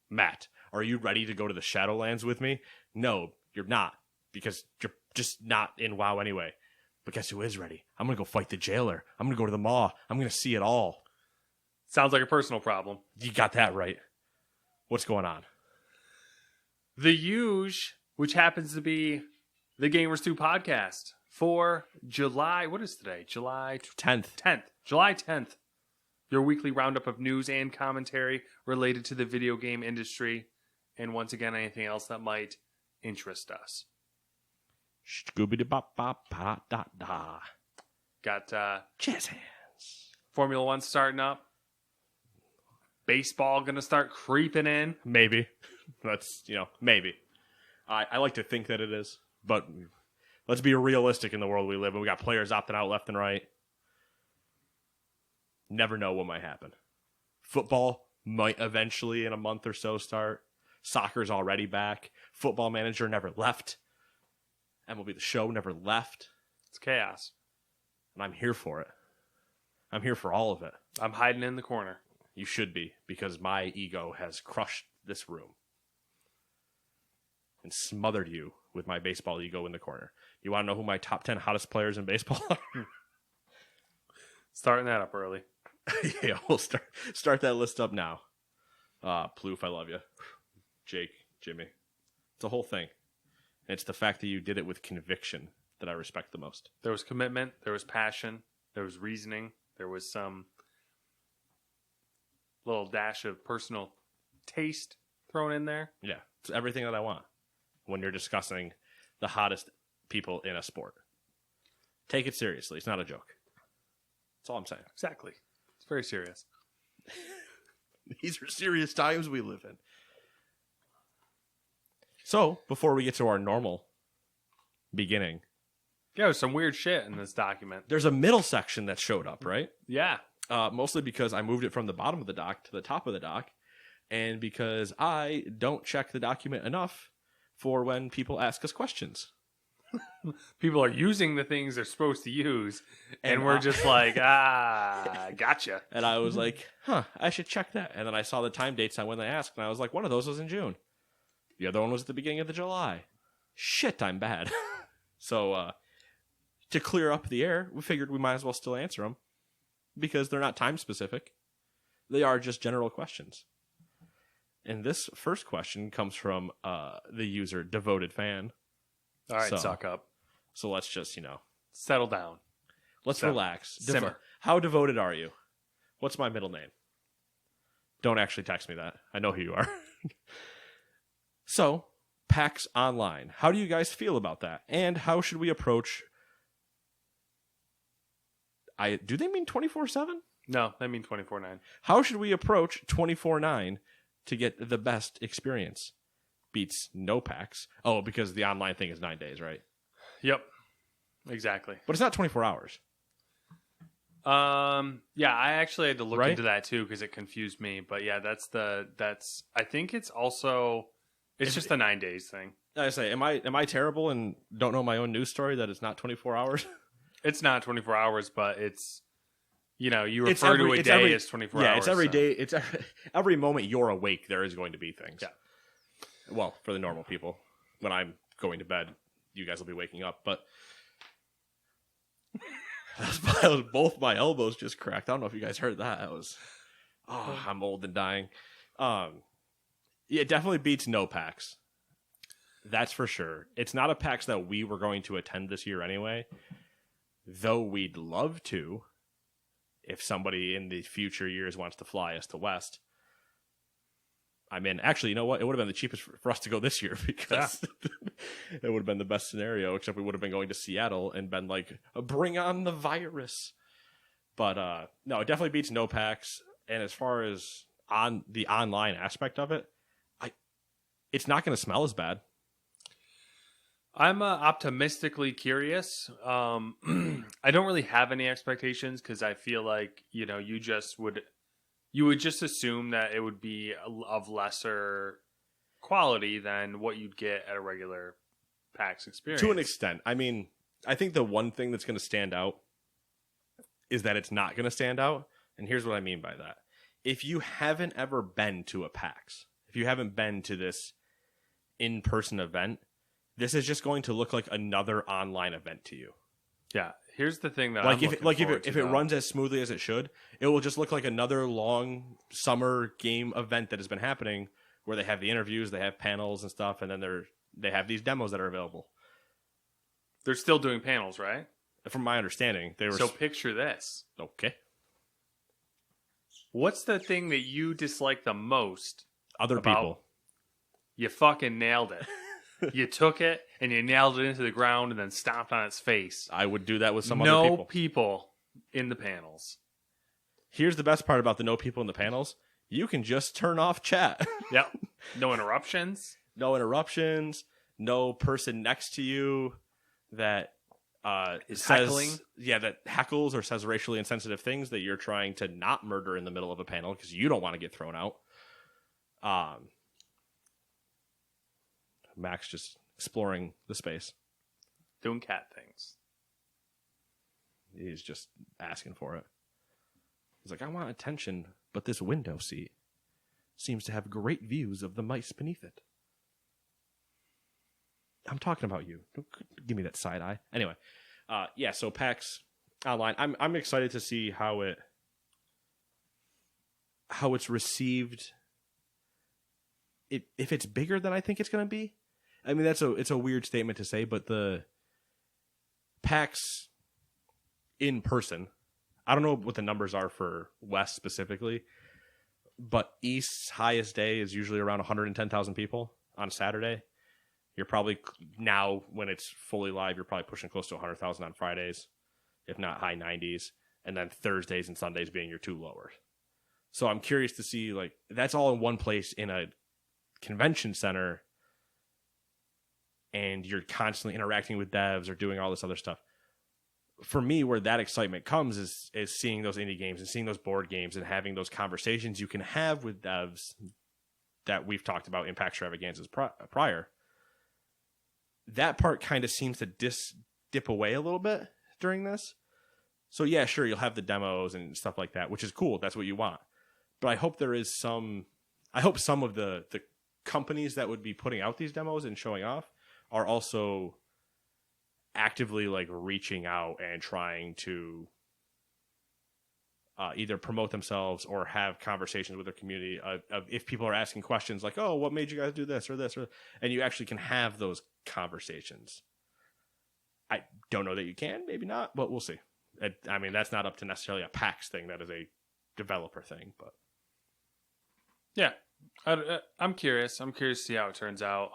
Matt, are you ready to go to the Shadowlands with me? No, you're not, because you're just not in WoW anyway. But guess who is ready? I'm going to go fight the jailer. I'm going to go to the maw. I'm going to see it all. Sounds like a personal problem. You got that right. What's going on? The Huge, which happens to be the Gamers 2 podcast for July, what is today? July 10th. July 10th. Your weekly roundup of news and commentary related to the video game industry. And once again, anything else that might interest us. Scooby-Doo-Bop-Bop-Da-Da. Got Jazz hands. Formula One starting up. Baseball going to start creeping in. Maybe. That's, maybe. I like to think that it is. But let's be realistic in the world we live in. We got players opting out left and right. Never know what might happen. Football might eventually in a month or so start. Soccer's already back. Football Manager never left. MLB The Show never left. It's chaos. And I'm here for it. I'm here for all of it. I'm hiding in the corner. You should be, because my ego has crushed this room and smothered you with my baseball ego in the corner. You want to know who my top 10 hottest players in baseball are? Starting that up early. Yeah, we'll start that list up now. Plouffe, I love you. Jake, Jimmy. It's a whole thing. And it's the fact that you did it with conviction that I respect the most. There was commitment. There was passion. There was reasoning. There was some little dash of personal taste thrown in there. Yeah, it's everything that I want when you're discussing the hottest people in a sport. Take it seriously. It's not a joke. That's all I'm saying. Exactly. It's very serious. These are serious times we live in. So, before we get to our normal beginning. Yeah, there's some weird shit in this document. There's a middle section that showed up, right? Yeah. Mostly because I moved it from the bottom of the doc to the top of the doc, and because I don't check the document enough for when people ask us questions. People are using the things they're supposed to use, and we're just like, gotcha. And I was like, I should check that. And then I saw the time dates on when they asked, and I was like, one of those was in June. The other one was at the beginning of the July. Shit, I'm bad. So, to clear up the air, we figured we might as well still answer them. Because they're not time specific. They are just general questions. And this first question comes from the user, Devoted Fan. All right, suck up. So let's just, settle down. Let's relax. Simmer. How devoted are you? What's my middle name? Don't actually text me that. I know who you are. So, PAX Online. How do you guys feel about that? And how should we approach... Do they mean 24/7? No, they mean 24/9. How should we approach 24/9 to get the best experience? Beats no PAX. Oh, because the online thing is 9 days, right? Yep, exactly. But it's not 24 hours. Yeah, I actually had to look into that too because it confused me. But yeah, that's. I think it's also. It's just a 9 days thing. I say, am I terrible and don't know my own news story that it's not 24 hours? It's not 24 hours, but it's, you refer to a day as 24 hours. Yeah, it's every day. It's every moment you're awake, there is going to be things. Yeah. Well, for the normal people, when I'm going to bed, you guys will be waking up. But both my elbows just cracked. I don't know if you guys heard that. I'm old and dying. Yeah, it definitely beats no PAX. That's for sure. It's not a PAX that we were going to attend this year anyway. Though we'd love to, if somebody in the future years wants to fly us to West. I'm in. Actually, you know what? It would have been the cheapest for us to go this year because it would have been the best scenario, except we would have been going to Seattle and been like, bring on the virus. But no, it definitely beats no PAX. And as far as on the online aspect of it, it's not going to smell as bad. I'm optimistically curious. I don't really have any expectations because I feel like you would just assume that it would be of lesser quality than what you'd get at a regular PAX experience. To an extent. I mean, I think the one thing that's going to stand out is that it's not going to stand out. And here's what I mean by that. If you haven't ever been to a PAX, if you haven't been to this in-person event, this is just going to look like another online event to you. Yeah. Here's the thing that Like I'm if it runs as smoothly as it should, it will just look like another long summer game event that has been happening, where they have the interviews, they have panels and stuff, and then they have these demos that are available. They're still doing panels, right? From my understanding, they were. So picture this. Okay. What's the thing that you dislike the most? Other people. You fucking nailed it. You took it and you nailed it into the ground and then stomped on its face. I would do that with some other people. No people in the panels. Here's the best part about the no people in the panels. You can just turn off chat. Yep. No interruptions. No interruptions. No person next to you that Is says heckling. that heckles or says racially insensitive things that you're trying to not murder in the middle of a panel because you don't want to get thrown out. Max just exploring the space. Doing cat things. He's just asking for it. He's like, I want attention, but this window seat seems to have great views of the mice beneath it. I'm talking about you. Don't give me that side eye. Anyway, so PAX Online. I'm excited to see how it's received. If it's bigger than I think it's going to be. I mean, it's a weird statement to say, but the PAX in person, I don't know what the numbers are for West specifically, but East's highest day is usually around 110,000 people on Saturday. You're probably now, when it's fully live, you're probably pushing close to 100,000 on Fridays, if not high 90s, and then Thursdays and Sundays being your two lower. So I'm curious to see, like, that's all in one place in a convention center, and you're constantly interacting with devs or doing all this other stuff. For me, where that excitement comes is seeing those indie games and seeing those board games and having those conversations you can have with devs that we've talked about in PAX Extravaganzas prior. That part kind of seems to dip away a little bit during this. So yeah, sure, you'll have the demos and stuff like that, which is cool. That's what you want. But I hope some of the companies that would be putting out these demos and showing off are also actively like reaching out and trying to either promote themselves or have conversations with their community. If people are asking questions like, "Oh, what made you guys do this or this?" and you actually can have those conversations. I don't know that you can, maybe not, but we'll see. I mean, that's not up to necessarily a PAX thing. That is a developer thing, but yeah, I'm curious. I'm curious to see how it turns out.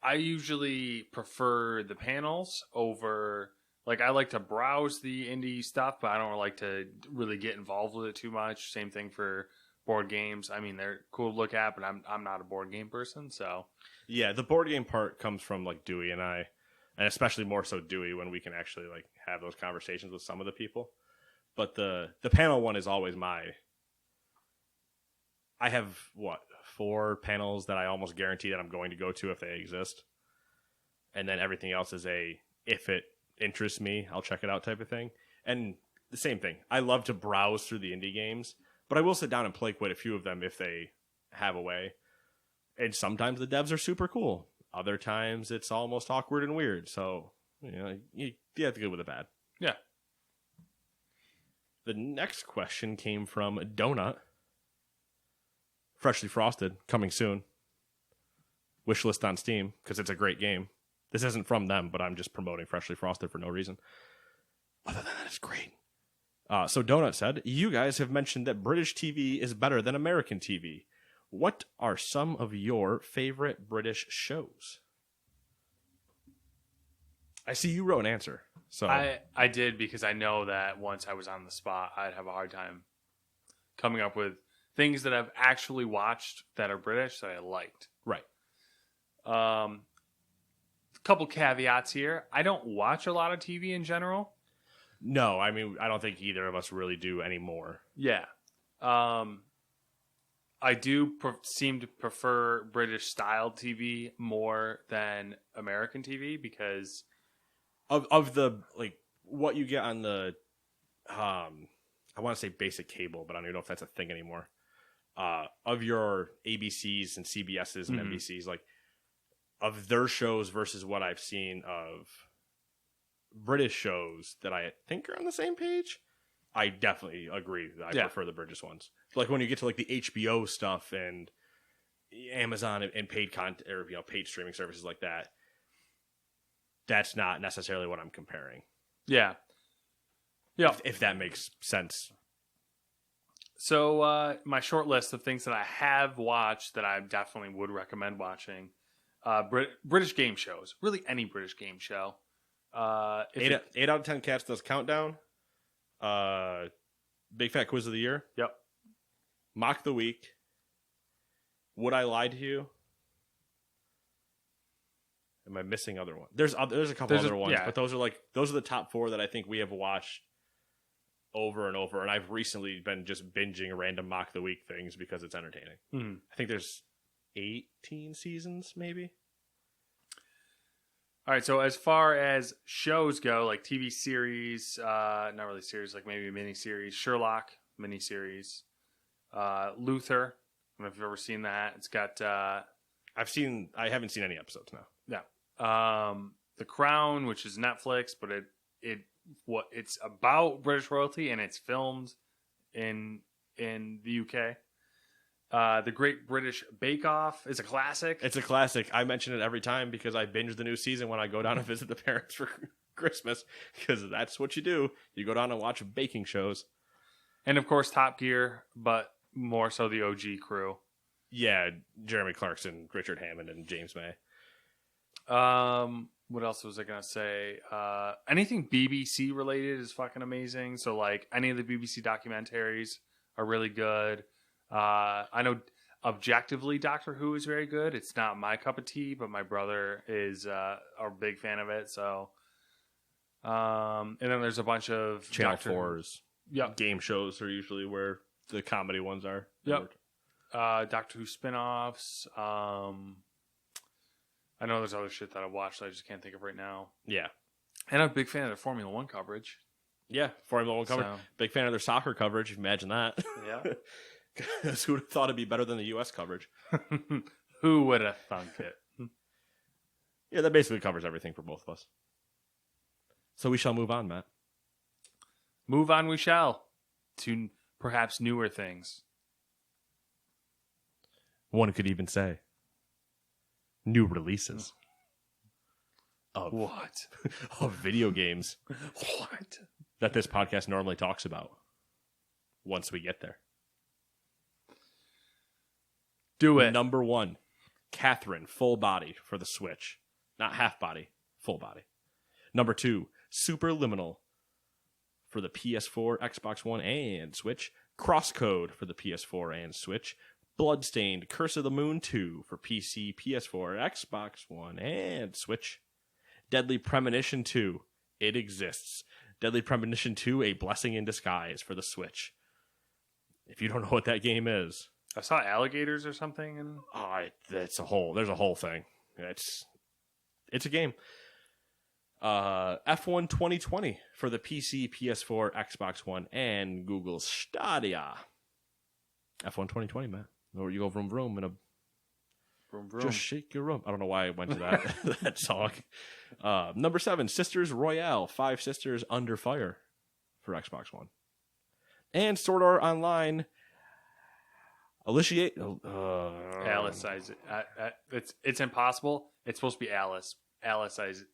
I usually prefer the panels over, like, I like to browse the indie stuff, but I don't like to really get involved with it too much. Same thing for board games. I mean, they're cool to look at, but I'm not a board game person, so. Yeah, the board game part comes from, like, Dewey and I, and especially more so Dewey when we can actually, like, have those conversations with some of the people. But the panel one is always I have, 4 panels that I almost guarantee that I'm going to go to if they exist. And then everything else is if it interests me, I'll check it out type of thing. And the same thing. I love to browse through the indie games, but I will sit down and play quite a few of them if they have a way. And sometimes the devs are super cool. Other times it's almost awkward and weird. So, you have to go with the bad. Yeah. The next question came from Donut. Freshly Frosted, coming soon. Wishlist on Steam, because it's a great game. This isn't from them, but I'm just promoting Freshly Frosted for no reason. Other than that, it's great. So Donut said, you guys have mentioned that British TV is better than American TV. What are some of your favorite British shows? I see you wrote an answer. So I did, because I know that once I was on the spot, I'd have a hard time coming up with things that I've actually watched that are British that I liked. Right. A couple caveats here. I don't watch a lot of TV in general. No, I mean, I don't think either of us really do anymore. Yeah. I do seem to prefer British style TV more than American TV because of the, like, what you get on the I want to say basic cable, but I don't even know if that's a thing anymore. Of your ABCs and CBSs and NBCs, like of their shows versus what I've seen of British shows that I think are on the same page, I definitely agree that I prefer the British ones. Like when you get to like the HBO stuff and Amazon and paid content or paid streaming services like that, that's not necessarily what I'm comparing. Yeah. Yeah. If that makes sense. So my short list of things that I have watched that I definitely would recommend watching. British game shows. Really any British game show. 8 out of 10 Cats does Countdown. Big Fat Quiz of the Year. Yep. Mock the Week. Would I Lie to You? Am I missing other ones? There's a couple other ones, but those are the top 4 that I think we have watched over and over. And I've recently been just binging random Mock the Week things because it's entertaining. Mm-hmm. I think there's 18 seasons, maybe. All right, so as far as shows go, like TV series, not really series, like maybe a miniseries, Sherlock miniseries, Luther. I don't know if you've ever seen that. It's got I haven't seen any episodes now. Yeah. The Crown, which is Netflix, but it's about British royalty and it's filmed in the UK. The Great British Bake Off is a classic. It's a classic. I mention it every time because I binge the new season when I go down and visit the parents for Christmas, because that's what you do. You go down and watch baking shows. And of course Top Gear, but more so the OG crew. Yeah, Jeremy Clarkson, Richard Hammond, and James May. What else was I gonna say? Anything BBC related is fucking amazing. So like any of the BBC documentaries are really good. I know objectively Doctor Who is very good. It's not my cup of tea, but my brother is a big fan of it. So, and then there's a bunch of Channel 4's Yep. game shows are usually where the comedy ones are. Yep. Doctor Who spin-offs. I know there's other shit that I watched that I just can't think of right now. Yeah. And I'm a big fan of their Formula One coverage. Yeah, Formula One coverage. So. Big fan of their soccer coverage. Imagine that. Yeah. Because who would have thought it'd be better than the U.S. coverage? Who would have thunk it? Yeah, that basically covers everything for both of us. So we shall move on, Matt. Move on we shall to perhaps newer things. One could even say new releases. Of what? Of video games. What? That this podcast normally talks about once we get there. Do it. Number 1, Catherine, full body for the Switch. Not half body, full body. Number 2, Superliminal for the PS4, Xbox One, and Switch. Crosscode for the PS4 and Switch. Bloodstained, Curse of the Moon 2 for PC, PS4, Xbox One, and Switch. Deadly Premonition 2, it exists. Deadly Premonition 2, A Blessing in Disguise for the Switch. If you don't know what that game is... I saw alligators or something. And there's a whole thing. It's a game. F1 2020 for the PC, PS4, Xbox One, and Google Stadia. F1 2020, Matt. Or you go vroom vroom and vroom vroom. Just shake your room. I don't know why I went to that that song. Number 7, Sisters Royale, 5 Sisters Under Fire for Xbox One, and Sword Art Online. Alice size. It's impossible. It's supposed to be Alice. Alice size.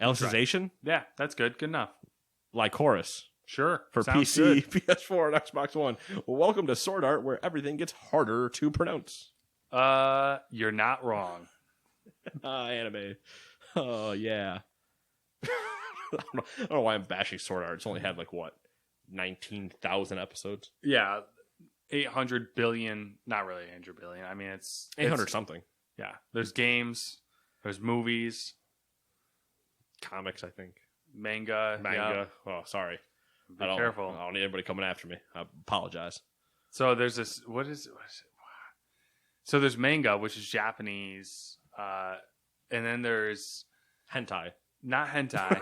Alicization? Yeah, that's good. Good enough. Lycoris. Sure. For Sounds PC, good. PS4, and Xbox One. Welcome to Sword Art, where everything gets harder to pronounce. You're not wrong. Anime. Oh, yeah. I don't know why I'm bashing Sword Art. It's only had, 19,000 episodes? Yeah. 800 billion. Not really 800 billion. I mean, it's 800 something. Yeah. There's games. There's movies. Comics, I think. Manga. Yeah. Oh, sorry. Be careful. I don't need anybody coming after me. I apologize. So there's this. What is it? So there's manga, which is Japanese. And then there's hentai. Not hentai.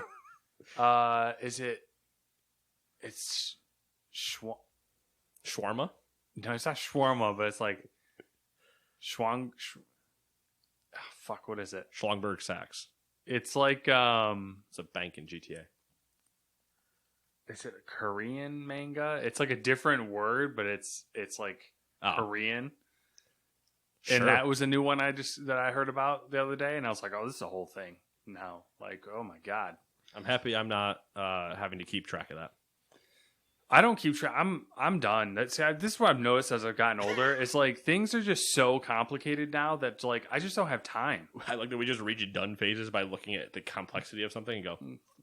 Is it? It's Shawarma? No, it's not shawarma, but it's like fuck, what is it? Schlongberg Sachs. It's like It's a bank in GTA. is it a Korean manga? It's like a different word, but it's like Korean. Sure. And that was a new one that I heard about the other day, and I was like, oh, this is a whole thing now. Like, oh my god. I'm happy I'm not having to keep track of that. I don't keep track. I'm done. This is what I've noticed as I've gotten older. It's like things are just so complicated now that like I just don't have time. I like that we just read you done phases by looking at the complexity of something and go,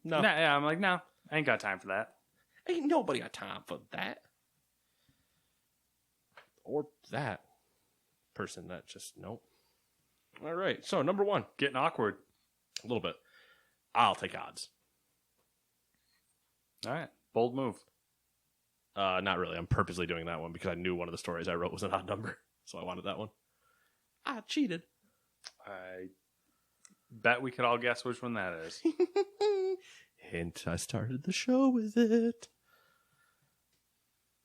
no. Yeah, I'm like, no, I ain't got time for that. Ain't nobody got time for that. Or that person that just, nope. All right, so number 1. Getting awkward. A little bit. I'll take odds. All right, bold move. Not really. I'm purposely doing that one because I knew one of the stories I wrote was an odd number. So I wanted that one. I cheated. I bet we could all guess which one that is. Hint, I started the show with it.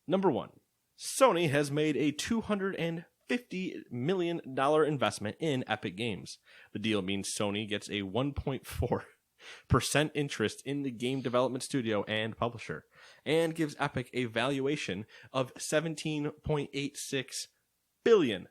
Number 1. Sony has made a $250 million investment in Epic Games. The deal means Sony gets a 1.4% interest in the game development studio and publisher, and gives Epic a valuation of $17.86 billion.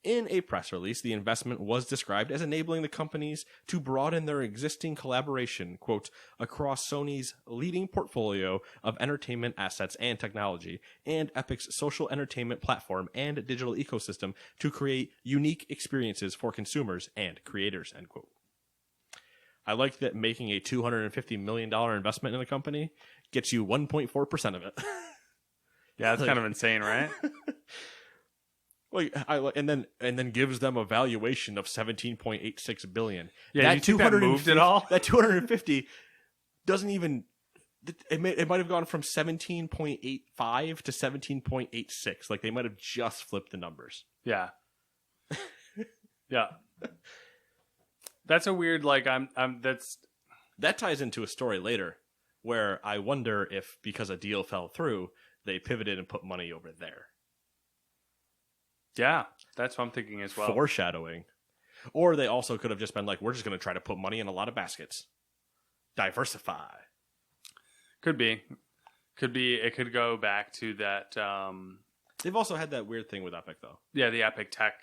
In a press release, the investment was described as enabling the companies to broaden their existing collaboration, quote, across Sony's leading portfolio of entertainment assets and technology, and Epic's social entertainment platform and digital ecosystem to create unique experiences for consumers and creators, end quote. I like that making a $250 million investment in a company gets you 1.4% of it. Yeah, that's kind of insane, right? Like, and then gives them a valuation of $17.86 billion. Yeah, that you think that moved it all? That 250 doesn't even. It might have gone from 17.85 to 17.86. Like they might have just flipped the numbers. Yeah. Yeah. That's a weird. Like that ties into a story later where I wonder if because a deal fell through, they pivoted and put money over there. Yeah, that's what I'm thinking as well. Foreshadowing. Or they also could have just been like, we're just going to try to put money in a lot of baskets. Diversify. Could be. It could go back to that. They've also had that weird thing with Epic, though. Yeah, the Epic tech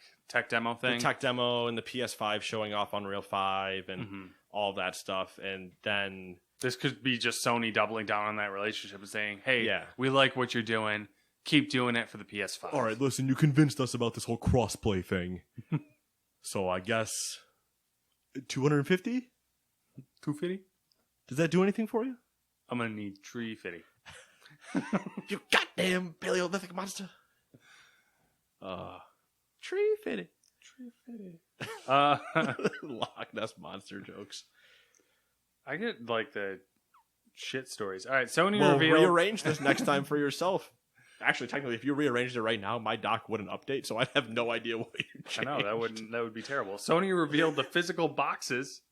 demo thing. The tech demo and the PS5 showing off Unreal 5 and all that stuff. And then... This could be just Sony doubling down on that relationship and saying, hey, yeah, we like what you're doing. Keep doing it for the PS5. All right, listen, you convinced us about this whole crossplay thing. So I guess 250? 250? Does that do anything for you? I'm going to need 350. You goddamn Paleolithic monster. 350. 350. Loch Ness monster jokes. I get like the shit stories. All right, Sony revealed... rearrange this next time for yourself. Actually, technically, if you rearranged it right now, my dock wouldn't update, so I'd have no idea what you changed. I know, that would be terrible. Sony revealed the physical boxes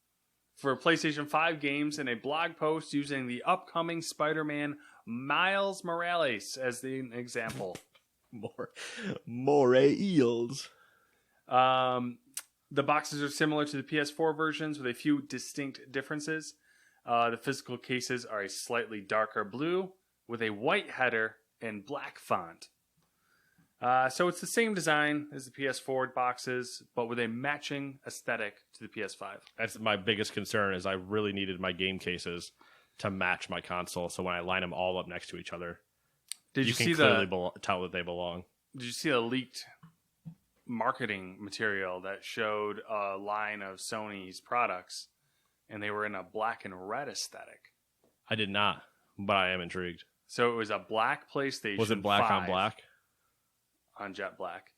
for PlayStation 5 games in a blog post using the upcoming Spider-Man Miles Morales as the example. More eels. The boxes are similar to the PS4 versions with a few distinct differences. The physical cases are a slightly darker blue with a white header and black font. So it's the same design as the PS4 boxes, but with a matching aesthetic to the PS5. That's my biggest concern is I really needed my game cases to match my console. So when I line them all up next to each other, you can clearly tell that they belong. Did you see a leaked marketing material that showed a line of Sony's products and they were in a black and red aesthetic? I did not, but I am intrigued. So it was a black PlayStation. Was it black 5 on black? On jet black.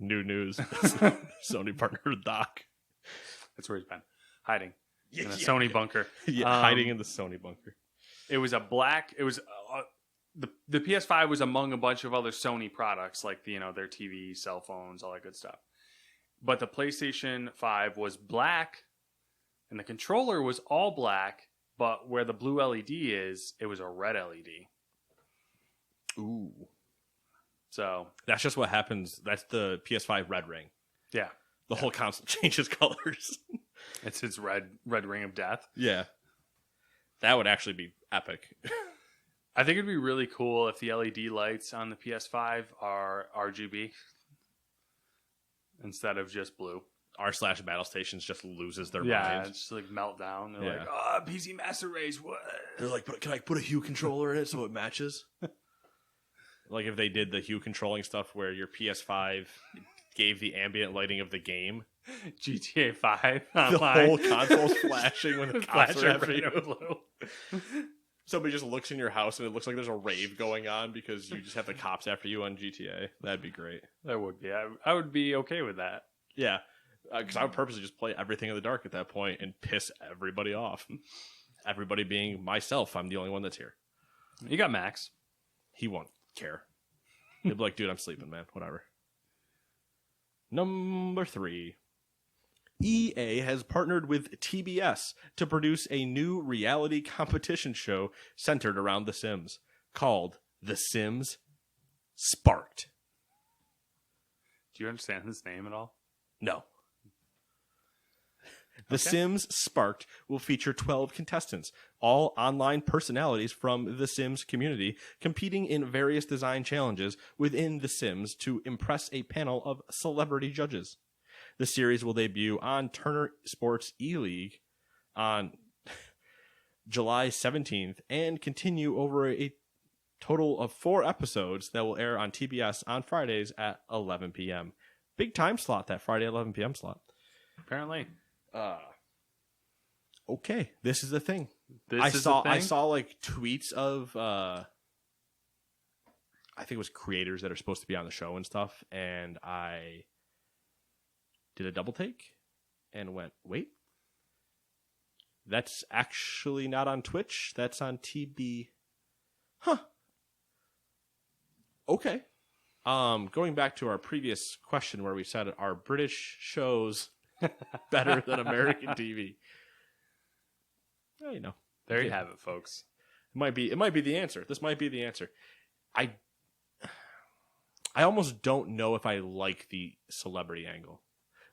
New news. Sony partnered with Doc. That's where he's been. Hiding. In a Sony bunker. Yeah, hiding in the Sony bunker. It was a black... It was... The PS5 was among a bunch of other Sony products, like their TV, cell phones, all that good stuff. But the PlayStation 5 was black, and the controller was all black, but where the blue LED is, it was a red LED. Ooh. So That's just what happens. That's the PS5 red ring. yeah, The whole console changes colors. it's its red ring of death. Yeah. That would actually be epic. I think it'd be really cool if the LED lights on the PS5 are RGB instead of just blue. r/Battle Stations just loses their Yeah, mind. it's just like meltdown. They're Yeah. like, oh, PC Master Race, what? They're like, but can I put a Hue controller in it so it matches? Like if they did the Hue controlling stuff where your PS5 gave the ambient lighting of the game. GTA 5 The online. whole console's flashing when the cops Flashing are after red you. and blue. Somebody just looks in your house and it looks like there's a rave going on because you just have the cops after you on GTA. That'd be great. That would be. I would be okay with that. Yeah, because I would purposely just play everything in the dark at that point and piss everybody off. Everybody being myself. I'm the only one that's here. You got Max. He won't care. He'll be like, dude, I'm sleeping, man. Whatever. Number 3. EA has partnered with TBS to produce a new reality competition show centered around The Sims called The Sims Sparked. Do you understand his name at all? No. The Sims Sparked will feature 12 contestants, all online personalities from the Sims community, competing in various design challenges within The Sims to impress a panel of celebrity judges. The series will debut on Turner Sports E-League on July 17th and continue over a total of 4 episodes that will air on TBS on Fridays at 11 p.m. Big time slot, that Friday 11 p.m. slot. Apparently. Okay, this is the thing. I saw like tweets of I think it was creators that are supposed to be on the show and stuff, and I did a double take and went, wait, that's actually not on Twitch. That's on TB. Huh. Okay. Going back to our previous question where we said, are British shows better than American TV? Well, you know. There you have it, folks. It might be the answer. This might be the answer. I almost don't know if I like the celebrity angle.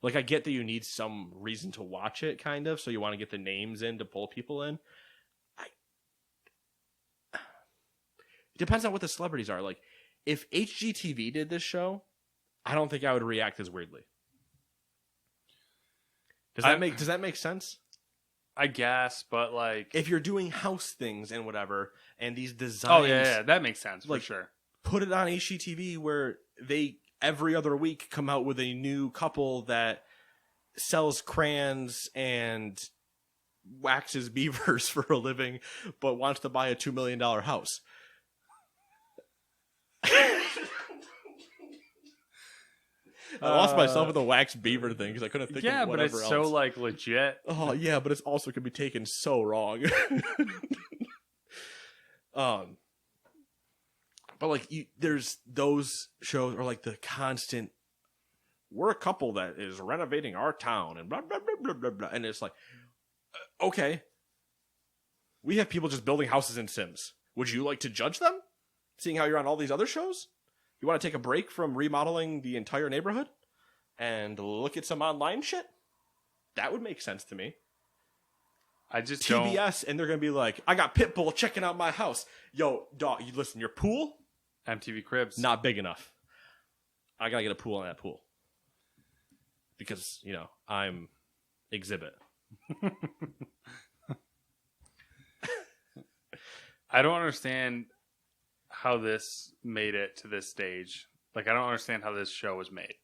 Like, I get that you need some reason to watch it, kind of, so you want to get the names in to pull people in. It depends on what the celebrities are. Like, if HGTV did this show, I don't think I would react as weirdly. Does that make sense? I guess, but like, If you're doing house things and whatever, and these designs... oh yeah, that makes sense for like, sure. Put it on HGTV where they every other week come out with a new couple that sells crayons and waxes beavers for a living, but wants to buy a $2 million house. I lost myself with the wax beaver thing because I couldn't think of whatever else. Yeah, but it's so like legit. Oh yeah, but it's also could be taken so wrong. But like there's those shows or like the constant. We're a couple that is renovating our town and blah blah blah blah blah blah, and it's like, okay, we have people just building houses in Sims. Would you like to judge them? Seeing how you're on all these other shows, you want to take a break from remodeling the entire neighborhood and look at some online shit? That would make sense to me. I just TBS, and they're gonna be like, I got Pitbull checking out my house. Yo, dog, you listen, your pool MTV Cribs not big enough. I gotta get a pool in that pool because I'm exhibit. I don't understand how this made it to this stage. Like, I don't understand how this show was made.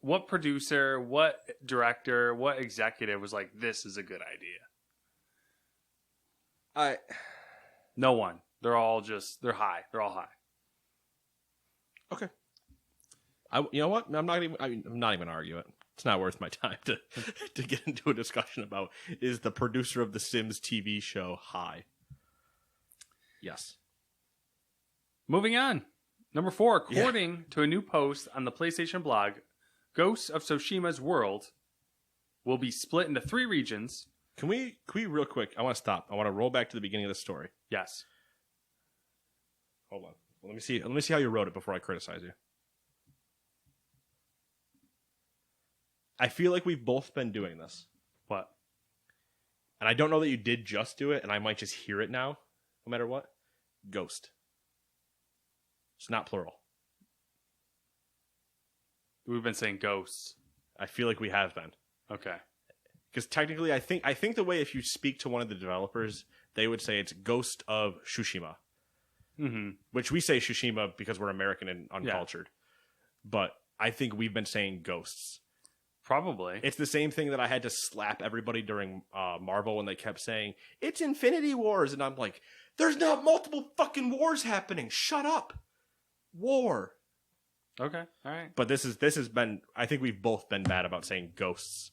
What producer, what director, what executive was like, this is a good idea? No one. They're all high. They're all high. Okay. You know what? I'm not even gonna argue it. It's not worth my time to get into a discussion about is the producer of the Sims TV show high? Yes. Moving on. Number 4, according to a new post on the PlayStation blog, Ghosts of Tsushima's world will be split into 3 regions. Can we real quick? I want to stop. I want to roll back to the beginning of the story. Yes. Hold on. Let me see. Let me see how you wrote it before I criticize you. I feel like we've both been doing this. What? And I don't know that you did just do it, and I might just hear it now, no matter what. Ghost. It's not plural. We've been saying ghosts. I feel like we have been. Okay. Because technically, I think the way if you speak to one of the developers, they would say it's Ghost of Tsushima. Mm-hmm. Which we say Tsushima because we're American and uncultured. Yeah. But I think we've been saying ghosts. Probably. It's the same thing that I had to slap everybody during Marvel when they kept saying, it's Infinity Wars. And I'm like, there's not multiple fucking wars happening. Shut up. War. Okay. All right. But this has been, I think we've both been bad about saying ghosts.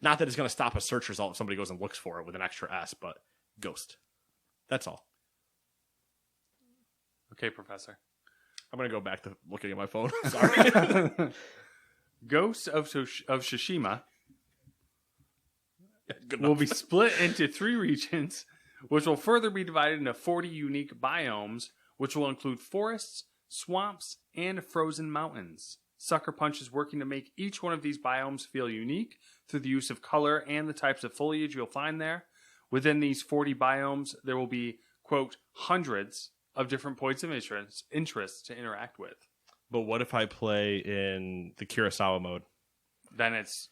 Not that it's going to stop a search result if somebody goes and looks for it with an extra S, but ghost. That's all. Okay, Professor. I'm going to go back to looking at my phone. Sorry. Ghosts of Tsushima will be split into 3 regions, which will further be divided into 40 unique biomes, which will include forests, swamps, and frozen mountains. Sucker Punch is working to make each one of these biomes feel unique through the use of color and the types of foliage you'll find there. Within these 40 biomes, there will be, quote, hundreds of different points of interest to interact with. But what if I play in the Kurosawa mode? Then it's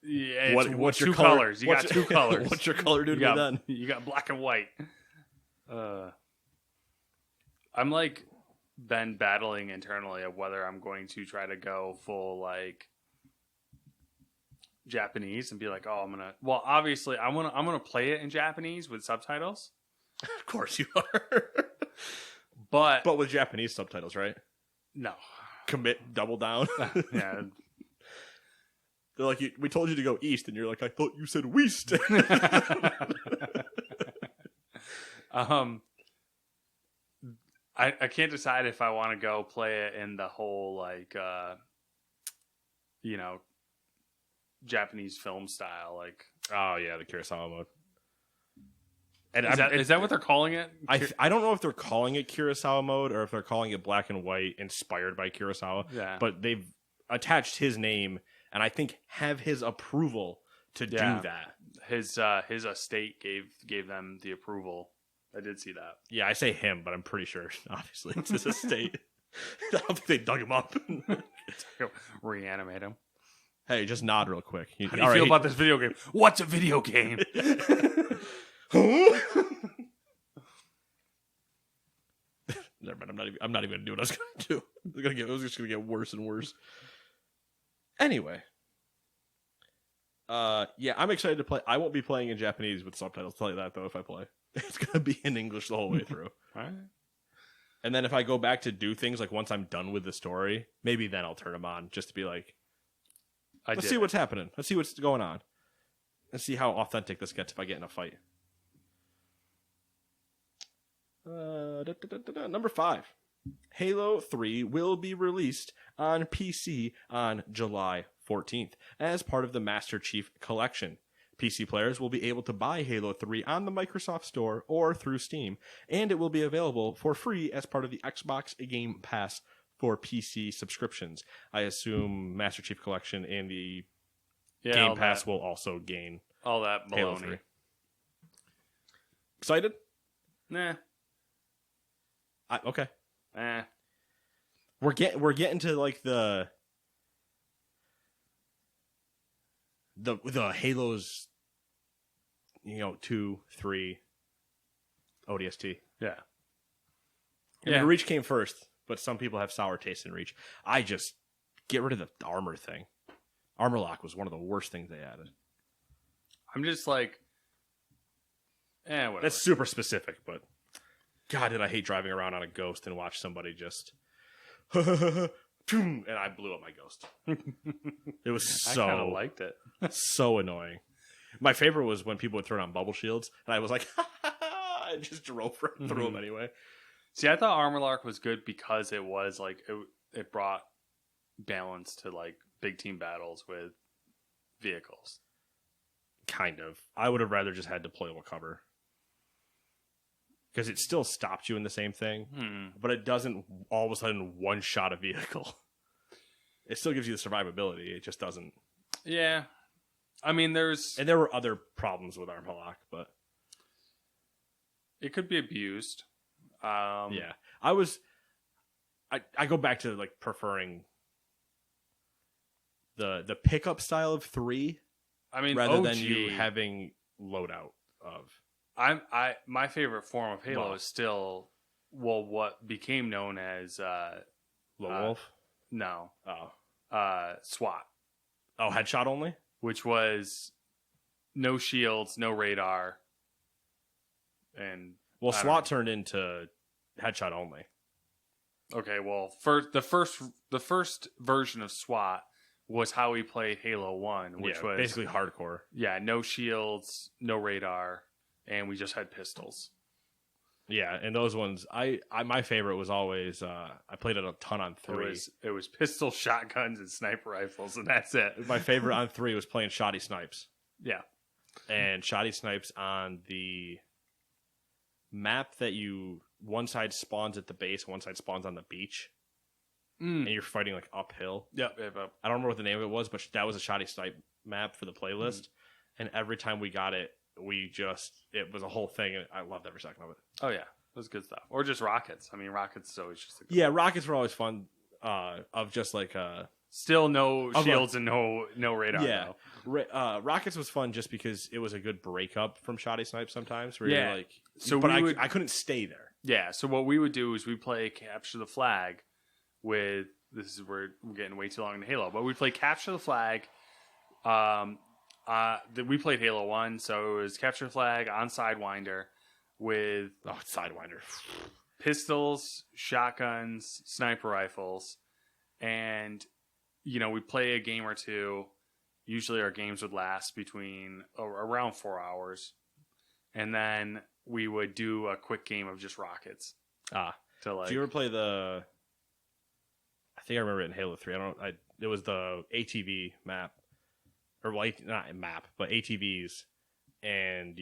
what's two your colors. You got 2 colors. What's your color dude then? You got black and white. I'm like been battling internally of whether I'm going to try to go full like Japanese and be like, oh, well, obviously I'm gonna play it in Japanese with subtitles. Of course you are. but with Japanese subtitles, right? No. Commit, double down. Yeah. They're like, we told you to go east, and you're like, I thought you said west. I can't decide if I want to go play it in the whole like Japanese film style, like oh yeah, the Kurosawa mode. And is that what they're calling it? I don't know if they're calling it Kurosawa mode or if they're calling it black and white inspired by Kurosawa. Yeah. But they've attached his name and I think have his approval to do that. His estate gave them the approval. I did see that. Yeah, I say him, but I'm pretty sure obviously it's his estate. I don't think they dug him up. Reanimate him. Hey, just nod real quick. How do you feel about this video game? What's a video game? Never mind. I'm not even gonna do what I was gonna do. It was just gonna get worse and worse. Anyway, yeah, I'm excited to play. I won't be playing in Japanese with subtitles. I'll tell you that though. If I play, it's gonna be in English the whole way through. All right. And then if I go back to do things like once I'm done with the story, maybe then I'll turn them on just to be like, let's see what's happening. Let's see what's going on. Let's see how authentic this gets if I get in a fight. Number 5. Halo 3 will be released on PC on July 14th as part of the Master Chief Collection. PC players will be able to buy Halo 3 on the Microsoft Store or through Steam, and it will be available for free as part of the Xbox Game Pass for PC subscriptions. I assume Master Chief Collection and the Game Pass will also gain all that baloney. Halo 3. Excited? Nah. Okay. Eh. We're getting to like the Halos, 2, 3 ODST. Yeah. I mean, Reach came first, but some people have sour taste in Reach. I just get rid of the armor thing. Armor lock was one of the worst things they added. I'm just like, whatever. That's super specific, but God, did I hate driving around on a Ghost and watch somebody just and I blew up my Ghost. It was so I kind of liked it. So annoying. My favorite was when people would throw down bubble shields, and I was like, I just drove through them anyway. See, I thought Armor Lock was good because it was like it brought balance to like big team battles with vehicles. Kind of. I would have rather just had deployable cover. because it still stops you in the same thing, but it doesn't all of a sudden one-shot a vehicle. It still gives you the survivability. It just doesn't. Yeah. I mean, And there were other problems with Armor Lock, but... It could be abused. Yeah. I go back to, like, preferring the pickup style of 3 rather OG, than you having loadout of... my favorite form of Halo is still, what became known as... Lone Wolf? No. Oh. SWAT. Oh, headshot only? Which was no shields, no radar, and SWAT turned into headshot only. Okay, well, the first version of SWAT was how we played Halo 1, which was basically hardcore. Yeah, no shields, no radar, and we just had pistols. Yeah, and those ones, my favorite was always I played it a ton on 3. It was pistol, shotguns, and sniper rifles, and that's it. My favorite on 3 was playing Shoddy Snipes. Yeah, and Shoddy Snipes on the map that one side spawns at the base, one side spawns on the beach, and you're fighting like uphill. Yep. I don't remember what the name of it was, but that was a Shoddy Snipe map for the playlist. And every time we got it, it was a whole thing, and I loved every second of it. Oh yeah, it was good stuff. Or just rockets. I mean, rockets is always just rockets were always fun. Of just like still no shields and no radar. Yeah, rockets was fun just because it was a good breakup from Shoddy Snipe sometimes. Where Yeah. you're like, So I couldn't stay there. Yeah. So what we would do is we play Capture the Flag with. This is where we're getting way too long into Halo, but we play Capture the Flag. We played Halo 1, so it was Capture the Flag on Sidewinder with Sidewinder, pistols, shotguns, sniper rifles, and we play a game or two. Usually our games would last between around 4 hours, and then we would do a quick game of just rockets. Do you ever play the? I think I remember it in Halo 3. It was the ATV map, or not map, but ATVs, and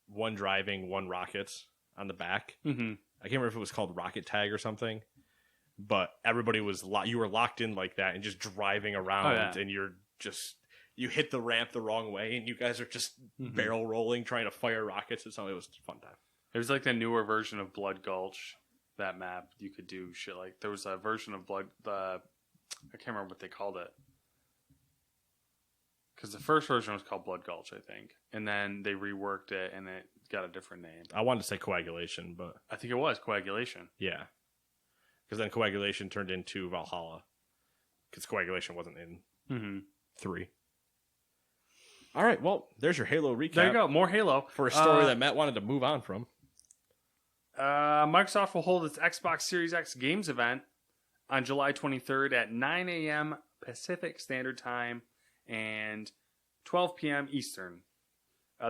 one driving, one rockets on the back. Mm-hmm. I can't remember if it was called Rocket Tag or something, but everybody was you were locked in like that and just driving around, and you hit the ramp the wrong way, and you guys are just barrel rolling trying to fire rockets. It was a fun time. It was like the newer version of Blood Gulch. That map, you could do shit like there was a version of I can't remember what they called it, because the first version was called Blood Gulch, I think, and then they reworked it and it got a different name. I wanted to say Coagulation, but I think it was Coagulation. Yeah, because then Coagulation turned into Valhalla, because Coagulation wasn't in 3. All right, well, there's your Halo recap. There you go, more Halo for a story that Matt wanted to move on from. Microsoft will hold its Xbox Series X Games event on July 23rd at 9 a.m. Pacific Standard Time and 12 p.m. Eastern.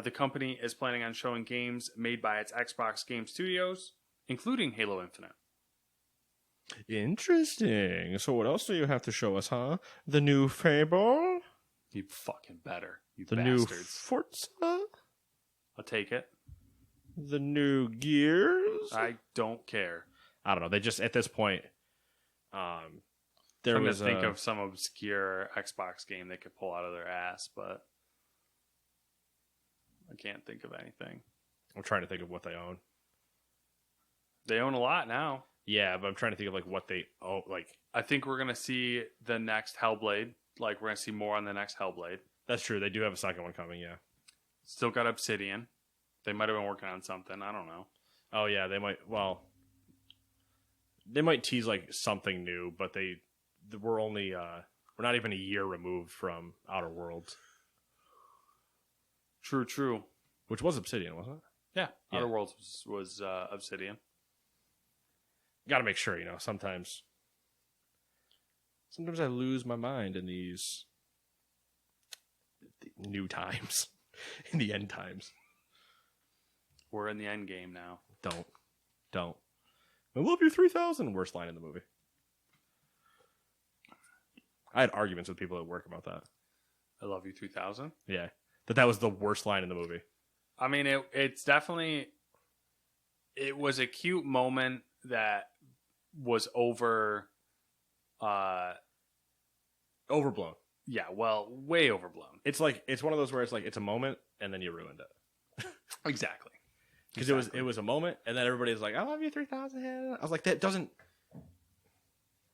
The company is planning on showing games made by its Xbox Game Studios, including Halo Infinite. Interesting. So what else do you have to show us, huh? The new Fable? You fucking better, you the bastards. New Forza? I'll take it. The new Gears? I don't care. I don't know. They just, at this point, I'm going to think of some obscure Xbox game they could pull out of their ass, but I can't think of anything. I'm trying to think of what they own. They own a lot now. Yeah, but I'm trying to think of like what they own. Like, I think we're going to see the next Hellblade. Like, we're going to see more on the next Hellblade. That's true. They do have a second one coming, yeah. Still got Obsidian. They might have been working on something. I don't know. Oh, yeah, they might. Well, they might tease like something new, but we're only we're not even a year removed from Outer Worlds. True. Which was Obsidian, wasn't it? Yeah. Outer Worlds was Obsidian. Got to make sure, sometimes I lose my mind in these new times, in the end times. We're in the end game now. Don't. I love you 3000. Worst line in the movie. I had arguments with people at work about that. I love you 3000? Yeah. That was the worst line in the movie. I mean, it's definitely... it was a cute moment that was overblown. Yeah, well, way overblown. It's one of those where it's a moment and then you ruined it. Exactly. Because it was a moment and then everybody's like, I love you 3,000. I was like, that doesn't.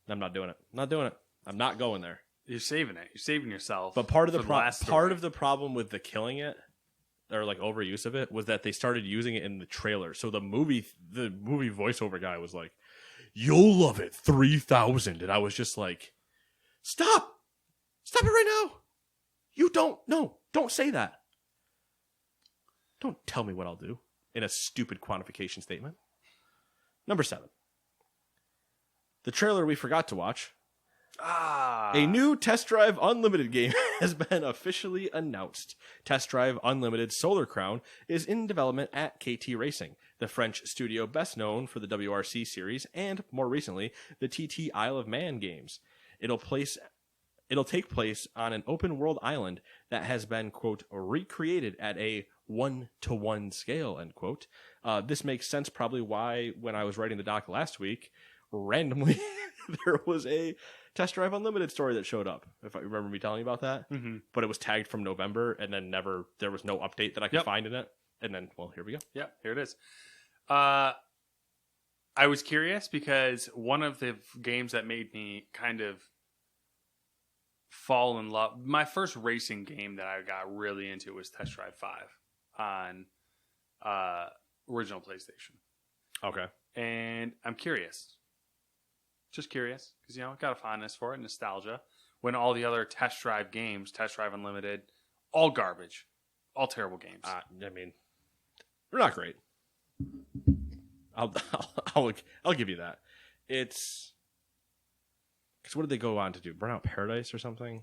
I'm not doing it. I'm not doing it. I'm not going there. You're saving it. You're saving yourself. But part of the problem with the killing it or like overuse of it was that they started using it in the trailer. So the movie voiceover guy was like, "You'll love it 3,000," and I was just like, "Stop it right now! You don't say that. Don't tell me what I'll do in a stupid quantification statement." Number 7. The trailer we forgot to watch. A new Test Drive Unlimited game has been officially announced. Test Drive Unlimited Solar Crown is in development at KT Racing, the French studio best known for the WRC series and, more recently, the TT Isle of Man games. It'll take place on an open-world island that has been, quote, recreated at a 1-to-1 scale, end quote. This makes sense probably why, when I was writing the doc last week, randomly there was a Test Drive Unlimited story that showed up, if I remember me telling you about that. Mm-hmm. But it was tagged from November, and then there was no update that I could find in it. And then, well, here we go. Yeah, here it is. I was curious because one of the games that made me kind of fall in love, my first racing game that I got really into was Test Drive 5 on original PlayStation. Okay. And I'm curious. Just curious, because, I got a fondness for it, nostalgia. When all the other Test Drive games, Test Drive Unlimited, all garbage. All terrible games. I mean, they're not great. I'll give you that. It's... Because what did they go on to do? Burnout Paradise or something?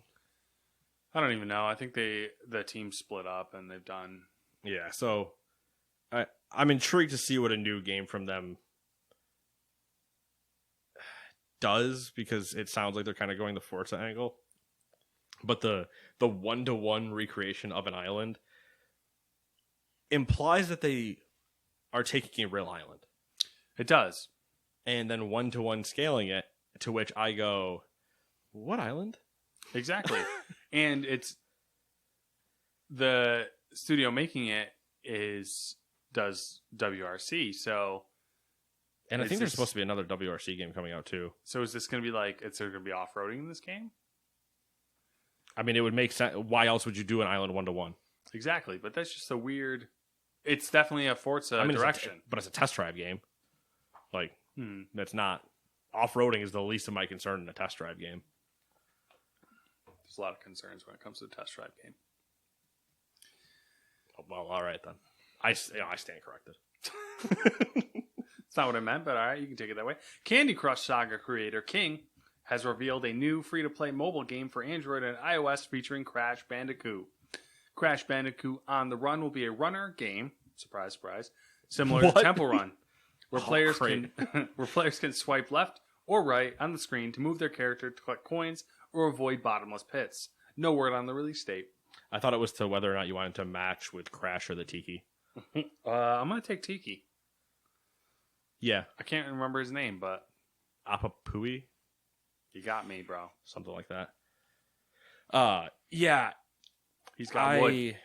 I don't even know. I think the team split up and they've done... Yeah, so I'm intrigued to see what a new game from them does, because it sounds like they're kind of going the Forza angle. But the 1-to-1 recreation of an island implies that they are taking a real island. It does. And then 1-to-1 scaling it, to which I go, what island? Exactly. And it's the studio making it does WRC, so... And I think there's supposed to be another WRC game coming out too. So is this going to be is there going to be off-roading in this game? I mean, it would make sense. Why else would you do an island 1-to-1? Exactly, but that's just a weird... It's definitely a Forza direction. But it's a test drive game. That's not... Off-roading is the least of my concern in a test drive game. There's a lot of concerns when it comes to the test drive game. Oh, well, all right then. I stand corrected. It's not what I meant, but all right, you can take it that way. Candy Crush Saga creator King has revealed a new free-to-play mobile game for Android and iOS featuring Crash Bandicoot. Crash Bandicoot On the Run will be a runner game, surprise, surprise, similar to Temple Run, where players can swipe left or right on the screen to move their character to collect coins or avoid bottomless pits. No word on the release date. I thought it was to whether or not you wanted to match with Crash or the Tiki. I'm going to take Tiki. Yeah. I can't remember his name, but... Apapui? You got me, bro. Something like that. Yeah. He's got wood.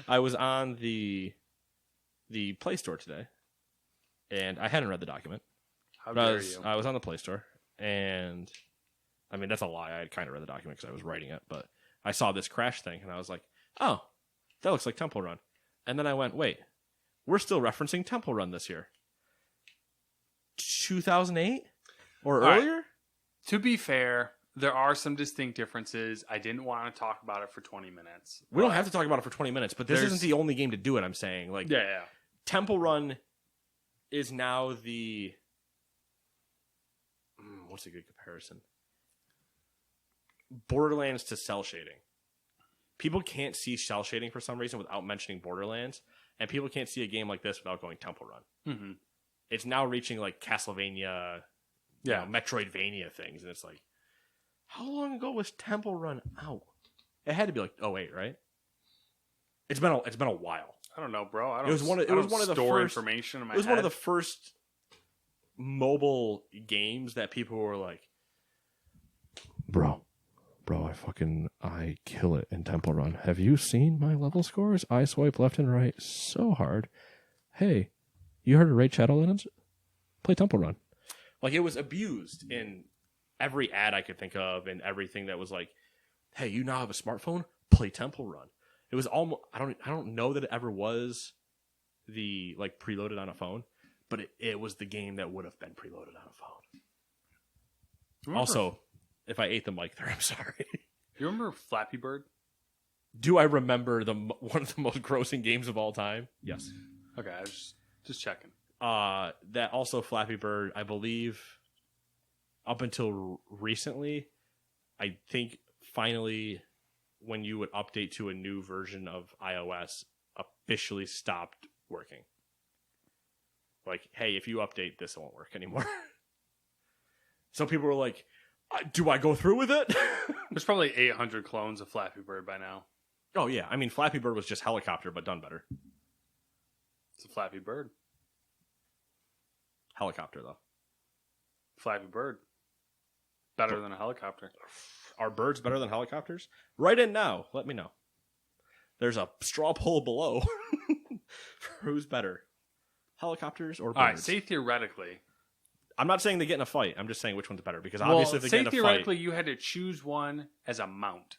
I was on the Play Store today, and I hadn't read the document. How dare you? I was on the Play Store, and... I mean, that's a lie. I had kind of read the document because I was writing it, but I saw this Crash thing, and I was like, oh, that looks like Temple Run. And then I went, wait, we're still referencing Temple Run this year. 2008? Or all earlier? Right. To be fair, there are some distinct differences. I didn't want to talk about it for 20 minutes. We don't have to talk about it for 20 minutes, but this isn't the only game to do it, I'm saying. Yeah. Temple Run is now the... what's a good comparison? Borderlands to cell shading. People can't see cell shading for some reason without mentioning Borderlands, and people can't see a game like this without going Temple Run. Mm-hmm. It's now reaching Castlevania, Metroidvania things, and it's like, how long ago was Temple Run out? It had to be 08, right? It's been a while. I don't know, bro. I don't. It was one of the store first information in my It was head. one of the first mobile games that people were like, bro, I kill it in Temple Run. Have you seen my level scores? I swipe left and right so hard. Hey, you heard of Raid Shadowlands? Play Temple Run. Like, it was abused in every ad I could think of and everything that was like, hey, you now have a smartphone? Play Temple Run. It was almost, I don't know that it ever was the, like, preloaded on a phone, but it was the game that would have been preloaded on a phone. Also, if I ate the mic there, I'm sorry. You remember Flappy Bird? Do I remember one of the most grossing games of all time? Yes. Okay, I was just checking. That also Flappy Bird, I believe, up until recently, I think finally when you would update to a new version of iOS, officially stopped working. Like, hey, if you update, this won't work anymore. So people were like, do I go through with it? There's probably 800 clones of Flappy Bird by now. Oh, yeah. I mean, Flappy Bird was just Helicopter, but done better. It's a Flappy Bird. Helicopter, though. Flappy Bird. Better than a helicopter. Are birds better than helicopters? Write in now. Let me know. There's a straw poll below. Who's better? Helicopters or birds? All right, say theoretically. I'm not saying they get in a fight. I'm just saying which one's better. Because obviously if they get in a fight... say theoretically you had to choose one as a mount.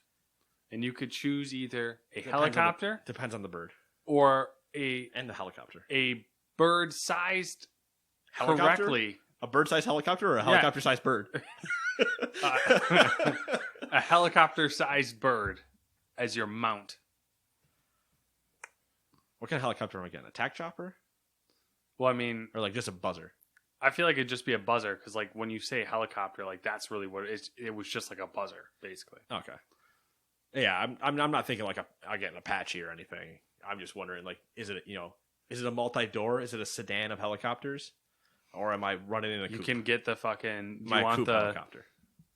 And you could choose either a helicopter... Depends on the bird. Or and the helicopter. A bird-sized helicopter? Correctly... A bird-sized helicopter or a helicopter-sized bird? A helicopter-sized bird as your mount. What kind of helicopter am I getting? A tack chopper? Well, I mean... Or like just a buzzer? I feel like it'd just be a buzzer, because like when you say helicopter, like that's really what it is. It was just like a buzzer, basically. Okay. Yeah, I'm not thinking like I get an Apache or anything. I'm just wondering, like, is it a multi-door? Is it a sedan of helicopters? Or am I running in a coupe? You can get the fucking... My coupe helicopter.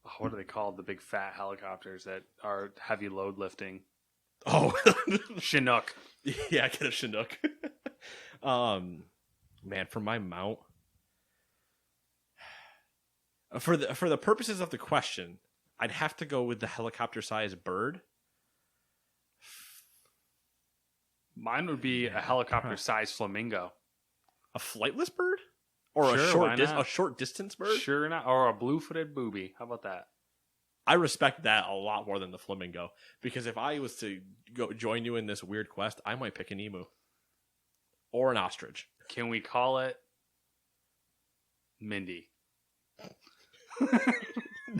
Oh, what are they called? The big fat helicopters that are heavy load lifting. Oh. Chinook. Yeah, I get a Chinook. Man, for my mount... For the purposes of the question, I'd have to go with the helicopter-sized bird. Mine would be a helicopter-sized flamingo. A flightless bird? Or sure, a short distance bird? Sure not. Or a blue-footed booby. How about that? I respect that a lot more than the flamingo. Because if I was to go join you in this weird quest, I might pick an emu. Or an ostrich. Can we call it Mindy?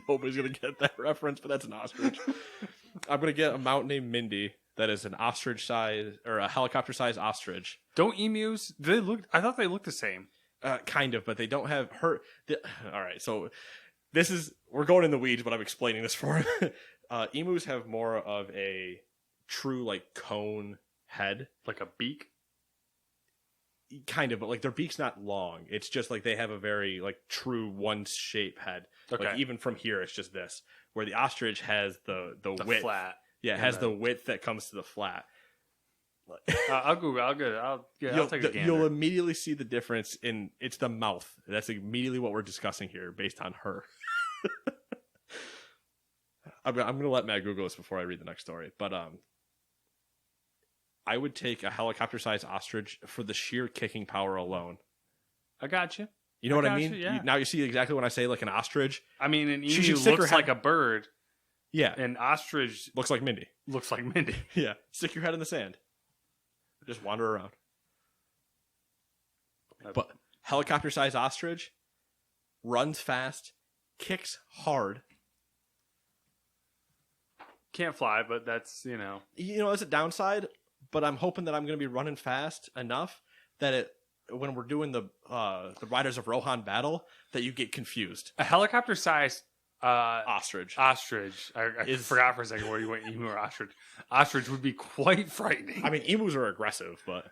Nobody's going to get that reference, but that's an ostrich. I'm going to get a mount named Mindy that is an ostrich size or a helicopter sized ostrich. Don't emus? Do they look? I thought they looked the same. Kind of, but they don't have her. All right, so we're going in the weeds, but I'm explaining this for him. Emus have more of a true like cone head, like a beak. Kind of, but like their beak's not long. It's just like they have a very like true one shape head. Okay. Like even from here, it's just this. Where the ostrich has the width. Flat. Yeah, it has the width that comes to the flat. I'll Google. I'll take a gander. You'll immediately see the difference in it's the mouth. That's immediately what we're discussing here, based on her. I'm gonna let Matt Google this before I read the next story, but I would take a helicopter-sized ostrich for the sheer kicking power alone. I got you. You know what I mean? Yeah. Now you see exactly when I say like an ostrich. I mean, an emu looks like a bird. Yeah. An ostrich looks like Mindy. Looks like Mindy. Yeah. Stick your head in the sand. Just wander around. But helicopter-sized ostrich runs fast, kicks hard. Can't fly, but that's, that's a downside, but I'm hoping that I'm going to be running fast enough that when we're doing the Riders of Rohan battle, that you get confused. A helicopter-sized ostrich. I forgot for a second where you went emu or ostrich. Ostrich would be quite frightening. I mean, emus are aggressive, but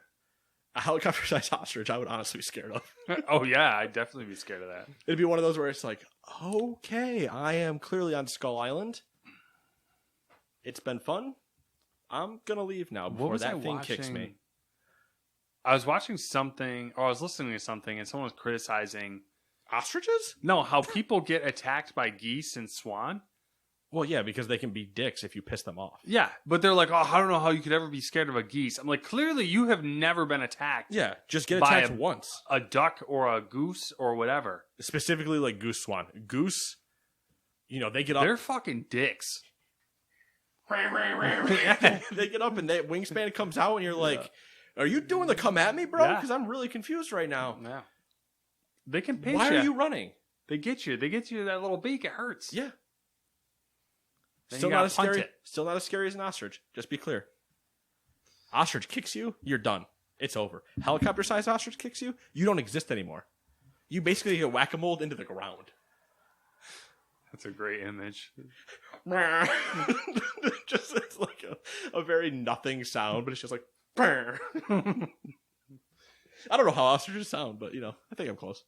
a helicopter-sized ostrich I would honestly be scared of. Oh, yeah, I'd definitely be scared of that. It'd be one of those where it's like, okay, I am clearly on Skull Island. It's been fun. I'm gonna leave now What before was I that thing watching? kicks me. I was watching something, or I was listening to something, and someone was criticizing Ostriches? how people get attacked by geese and swan. Well, yeah, because they can be dicks if you piss them off. Yeah, but they're like, oh, I don't know how you could ever be scared of a geese. I'm like, clearly you have never been attacked. Yeah, just get By attacked once. A duck or a goose or whatever. Specifically, like goose swan. Goose, they get up. They're fucking dicks. They get up and that wingspan comes out, and you're like, "Are you doing the come at me, bro?" Yeah. Because I'm really confused right now. Yeah. They can pinch Why you. are you running? They get you. They get you that little beak. It hurts. Yeah. Then Still you not gotta as punt scary. it. Still not as scary as an ostrich. Just be clear. Ostrich kicks you, you're done. It's over. Helicopter-sized ostrich kicks you, you don't exist anymore. You basically get whack-a-mole into the ground. That's a great image. Just it's like a very nothing sound, but it's just like. I don't know how ostriches sound, but I think I'm close.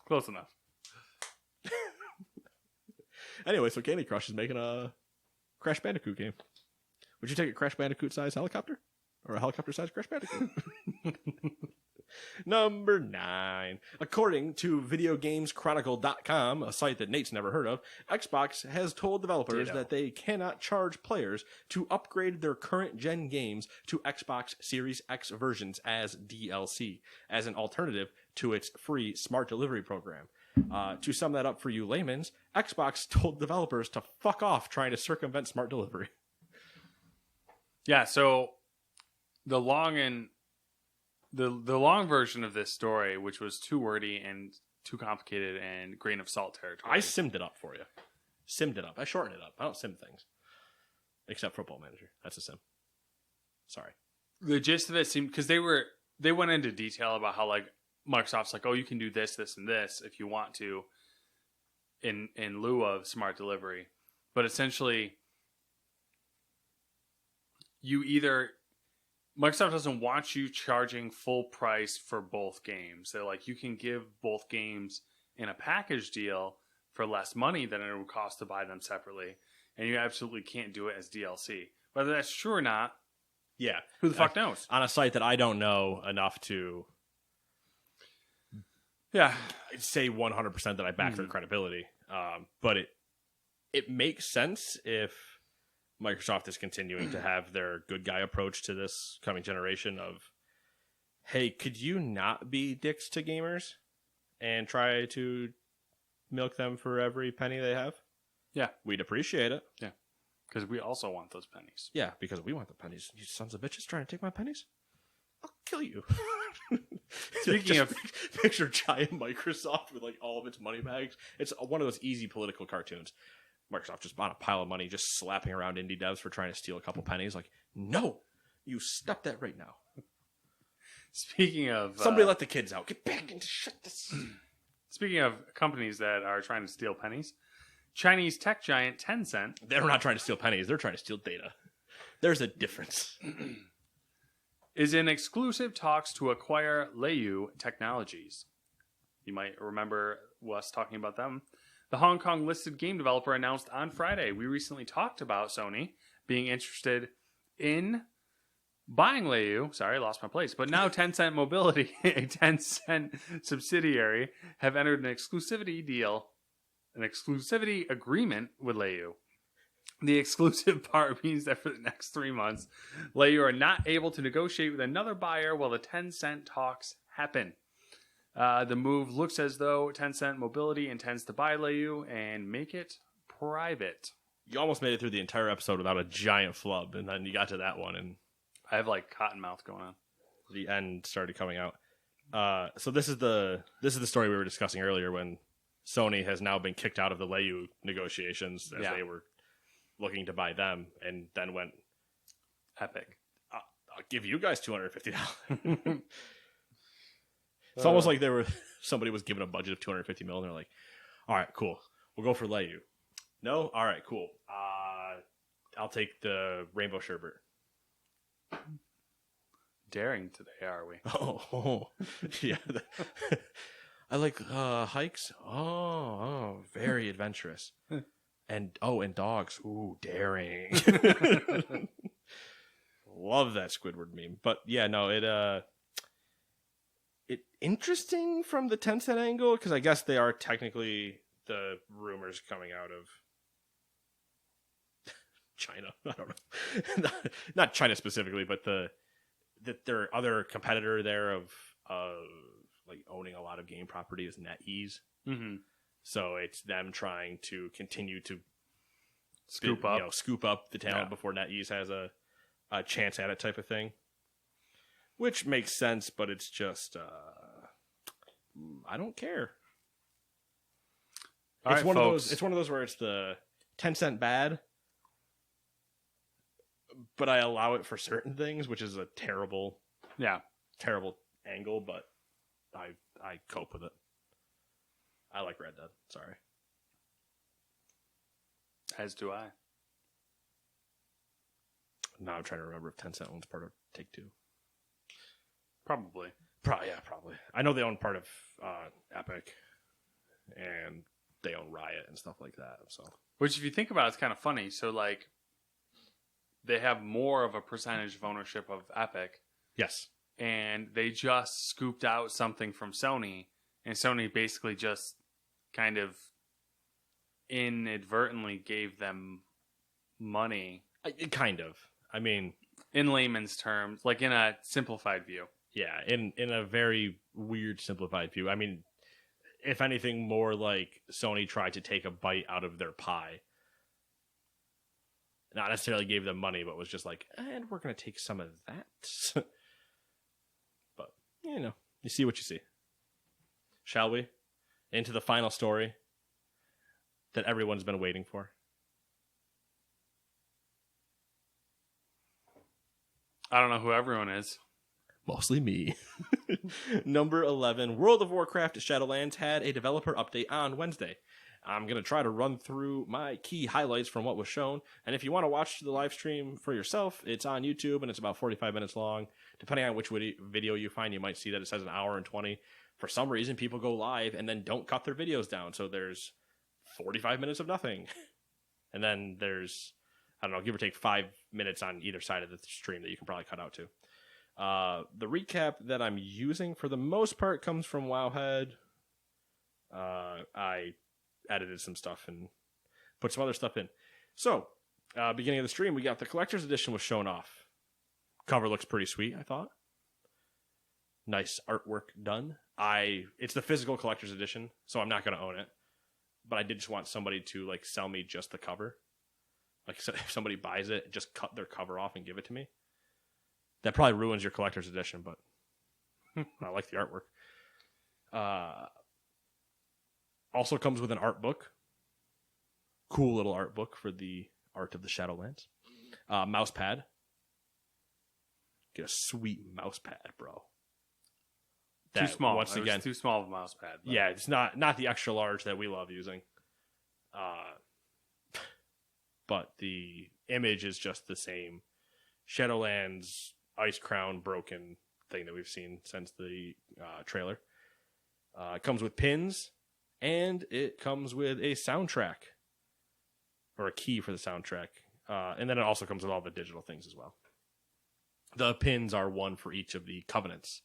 Close enough. Anyway, so Candy Crush is making a Crash Bandicoot game. Would you take a Crash Bandicoot-sized helicopter? Or a helicopter-sized Crash Bandicoot? Number 9. According to VideoGamesChronicle.com, a site that Nate's never heard of, Xbox has told developers that they cannot charge players to upgrade their current-gen games to Xbox Series X versions as DLC, as an alternative to its free smart delivery program. To sum that up for you layman's, Xbox told developers to fuck off trying to circumvent smart delivery. Yeah, so the long version of this story, which was too wordy and too complicated and grain of salt territory. I simmed it up for you. Simmed it up. I shortened it up. I don't sim things. Except Football Manager. That's a sim. Sorry. The gist of it seemed, because they went into detail about how like Microsoft's like, oh, you can do this, this, and this if you want to in lieu of smart delivery. But essentially, Microsoft doesn't want you charging full price for both games. They're like, you can give both games in a package deal for less money than it would cost to buy them separately. And you absolutely can't do it as DLC. Whether that's true or not, yeah, who the fuck knows? On a site that I don't know enough to say 100% that I back their credibility. But it makes sense if Microsoft is continuing to have their good guy approach to this coming generation of, hey, could you not be dicks to gamers and try to milk them for every penny they have? Yeah. We'd appreciate it. Yeah. Because we also want those pennies. Yeah, because we want the pennies. You sons of bitches trying to take my pennies? I'll kill you. Speaking of... Picture giant Microsoft with like all of its money bags. It's one of those easy political cartoons. Microsoft just bought a pile of money just slapping around indie devs for trying to steal a couple pennies. Like, no, you stop that right now. Speaking of... Somebody let the kids out. Get back into shut this. Speaking of companies that are trying to steal pennies, Chinese tech giant Tencent... They're not trying to steal pennies. They're trying to steal data. There's a difference. is in exclusive talks to acquire Leiyu Technologies. You might remember us talking about them. The Hong Kong-listed game developer announced on Friday. We recently talked about Sony being interested in buying Leiyu. Sorry, I lost my place. But now Tencent Mobility, a Tencent subsidiary, have entered an exclusivity agreement with Leiyu. The exclusive part means that for the next 3 months, Leiyu are not able to negotiate with another buyer while the Tencent talks happen. The move looks as though Tencent Mobility intends to buy Leiyu and make it private. You almost made it through the entire episode without a giant flub, and then you got to that one, and I have like cotton mouth going on. The end started coming out. So this is the story we were discussing earlier when Sony has now been kicked out of the Leiyu negotiations as they were looking to buy them, and then went epic. I'll give you guys $250. It's almost like somebody was given a budget of $250 million. They're like, all right, cool. We'll go for Leiyu. No? All right, cool. I'll take the rainbow sherbet. Daring today, are we? Oh. Yeah. I like hikes. Oh, very adventurous. And dogs. Ooh, daring. Love that Squidward meme. But yeah, no, it interesting from the Tencent angle, because I guess they are technically the rumors coming out of China. I don't know. Not China specifically, but that their other competitor there of like owning a lot of game property is NetEase. Mm-hmm. So it's them trying to continue to Scoop up the talent before NetEase has a chance at it, type of thing. Which makes sense, but it's just I don't care. It's one of those where it's the 10-cent bad, but I allow it for certain things, which is a terrible angle, but I cope with it. I like Red Dead. Sorry. As do I. Now I'm trying to remember if Tencent owns part of Take-Two. Probably. Probably. I know they own part of Epic, and they own Riot and stuff like that. So, which, if you think about it, it's kind of funny. So, like, they have more of a percentage of ownership of Epic. Yes. And they just scooped out something from Sony, and Sony basically just kind of inadvertently gave them money. Kind of. I mean, in layman's terms, like in a simplified view. Yeah, in a very weird simplified view. I mean, if anything, more like Sony tried to take a bite out of their pie. Not necessarily gave them money, but was just like, and we're going to take some of that. But, you see what you see. Shall we? Into the final story that everyone's been waiting for. I don't know who everyone is. Mostly me. Number 11, World of Warcraft Shadowlands had a developer update on Wednesday. I'm going to try to run through my key highlights from what was shown. And if you want to watch the live stream for yourself, it's on YouTube and it's about 45 minutes long. Depending on which video you find, you might see that it says an hour and 20. For some reason, people go live and then don't cut their videos down. So there's 45 minutes of nothing. And then there's, I don't know, give or take 5 minutes on either side of the stream that you can probably cut out too. The recap that I'm using for the most part comes from Wowhead. I edited some stuff and put some other stuff in. So, beginning of the stream, we got the collector's edition was shown off. Cover looks pretty sweet, I thought. Nice artwork done. It's the physical collector's edition, so I'm not going to own it. But I did just want somebody to like sell me just the cover. Like if somebody buys it, just cut their cover off and give it to me. That probably ruins your collector's edition, but I like the artwork. Also comes with an art book. Cool little art book for the art of the Shadowlands. Mouse pad. Get a sweet mouse pad, bro. Too small. Once again, too small of a mouse pad. But. Yeah, it's not the extra large that we love using. But the image is just the same. Shadowlands Ice Crown broken thing that we've seen since the trailer. It comes with pins, and it comes with a soundtrack, or a key for the soundtrack. And then it also comes with all the digital things as well. The pins are one for each of the covenants.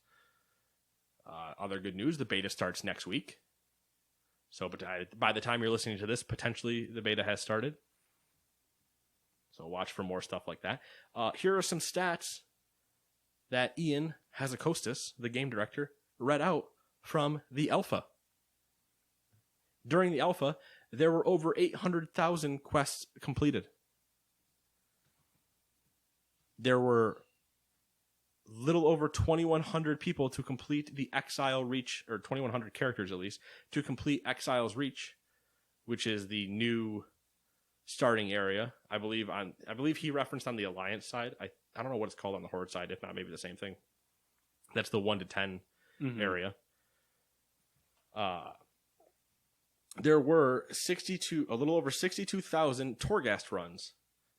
Other good news, the beta starts next week. So by the time you're listening to this, potentially the beta has started. So watch for more stuff like that. Here are some stats that Ian Hazacostas, the game director, read out from the alpha. During the alpha, there were over 800,000 quests completed. There were little over 2,100 people to complete the Exile Reach, or 2,100 characters at least, to complete Exile's Reach, which is the new starting area. I believe he referenced on the Alliance side. I don't know what it's called on the Horde side. If not, maybe the same thing. That's the 1 to 10 area. There were a little over 62,000 Torghast runs.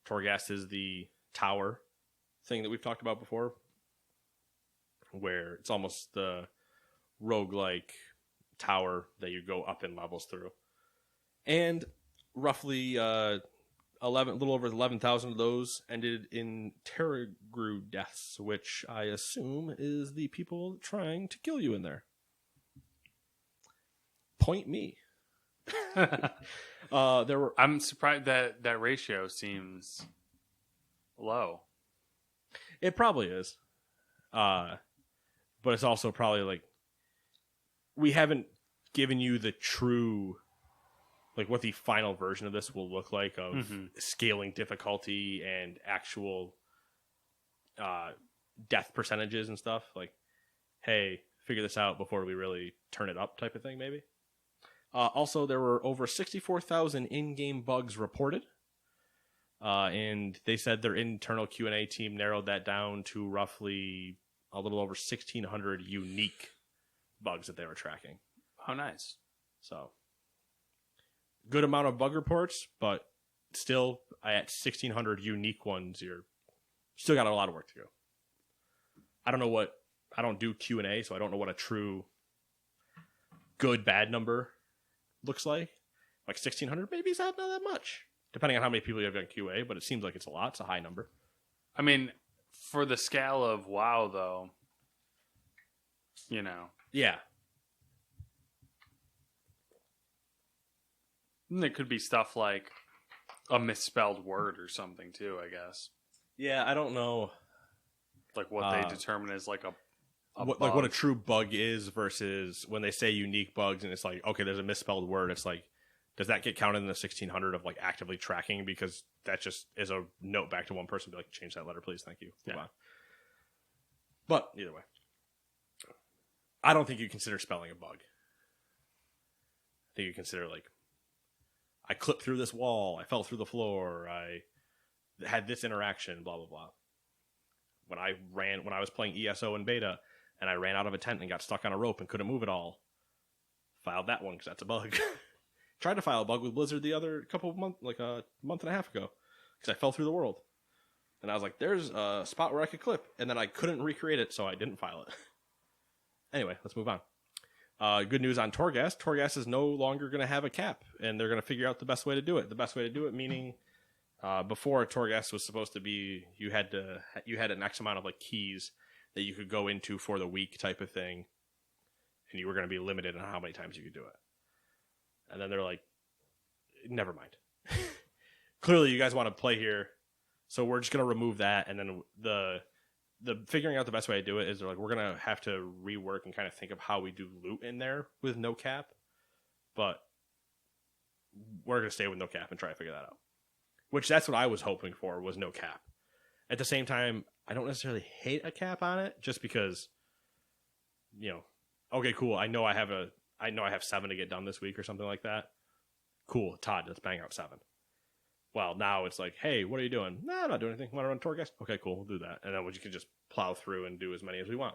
Torghast is the tower thing that we've talked about before, where it's almost the roguelike tower that you go up in levels through. And roughly little over 11,000 of those ended in Terragru deaths, which I assume is the people trying to kill you in there. Point me. I'm surprised that ratio seems low. It probably is. But it's also probably like we haven't given you the true, like what the final version of this will look like of scaling difficulty and actual death percentages and stuff. Like, hey, figure this out before we really turn it up type of thing, maybe. Also, there were over 64,000 in-game bugs reported. And they said their internal Q&A team narrowed that down to roughly a little over 1,600 unique bugs that they were tracking. Oh, nice. So, good amount of bug reports, but still, at 1,600 unique ones, you're still got a lot of work to go. I don't do Q&A, so I don't know what a true good, bad number looks like. Like 1,600, maybe it's not that much. Depending on how many people you have on QA, but it seems like it's a lot. It's a high number. I mean, for the scale of WoW, though, you know. Yeah. And it could be stuff like a misspelled word or something, too, I guess. Yeah, I don't know. Like what they determine as like a what, like what a true bug is versus when they say unique bugs and it's like, okay, there's a misspelled word. It's like, does that get counted in the 1,600 of like actively tracking? Because that just is a note back to one person, be like, change that letter, please, thank you. Move on. But either way, I don't think you consider spelling a bug. I think you consider like, I clipped through this wall, I fell through the floor, I had this interaction, blah blah blah. When I was playing ESO in beta, and I ran out of a tent and got stuck on a rope and couldn't move at all, filed that one because that's a bug. Tried to file a bug with Blizzard the other like a month and a half ago, because I fell through the world, and I was like, "There's a spot where I could clip," and then I couldn't recreate it, so I didn't file it. Anyway, let's move on. Good news on Torghast. Torghast is no longer going to have a cap, and they're going to figure out the best way to do it. The best way to do it, meaning. Before Torghast was supposed to be, you had an X amount of like keys that you could go into for the week type of thing, and you were going to be limited on how many times you could do it. And then they're like, never mind. Clearly, you guys want to play here, so we're just going to remove that. And then the figuring out the best way to do it is they're like, we're going to have to rework and kind of think of how we do loot in there with no cap, but we're going to stay with no cap and try to figure that out. Which that's what I was hoping for, was no cap. At the same time, I don't necessarily hate a cap on it, just because, you know, okay, cool. I know I have 7 to get done this week or something like that. Cool, Todd, let's bang out 7. Well, now it's like, hey, what are you doing? Nah, I'm not doing anything. Want to run Torghast? Okay, cool, we'll do that. And then we can just plow through and do as many as we want.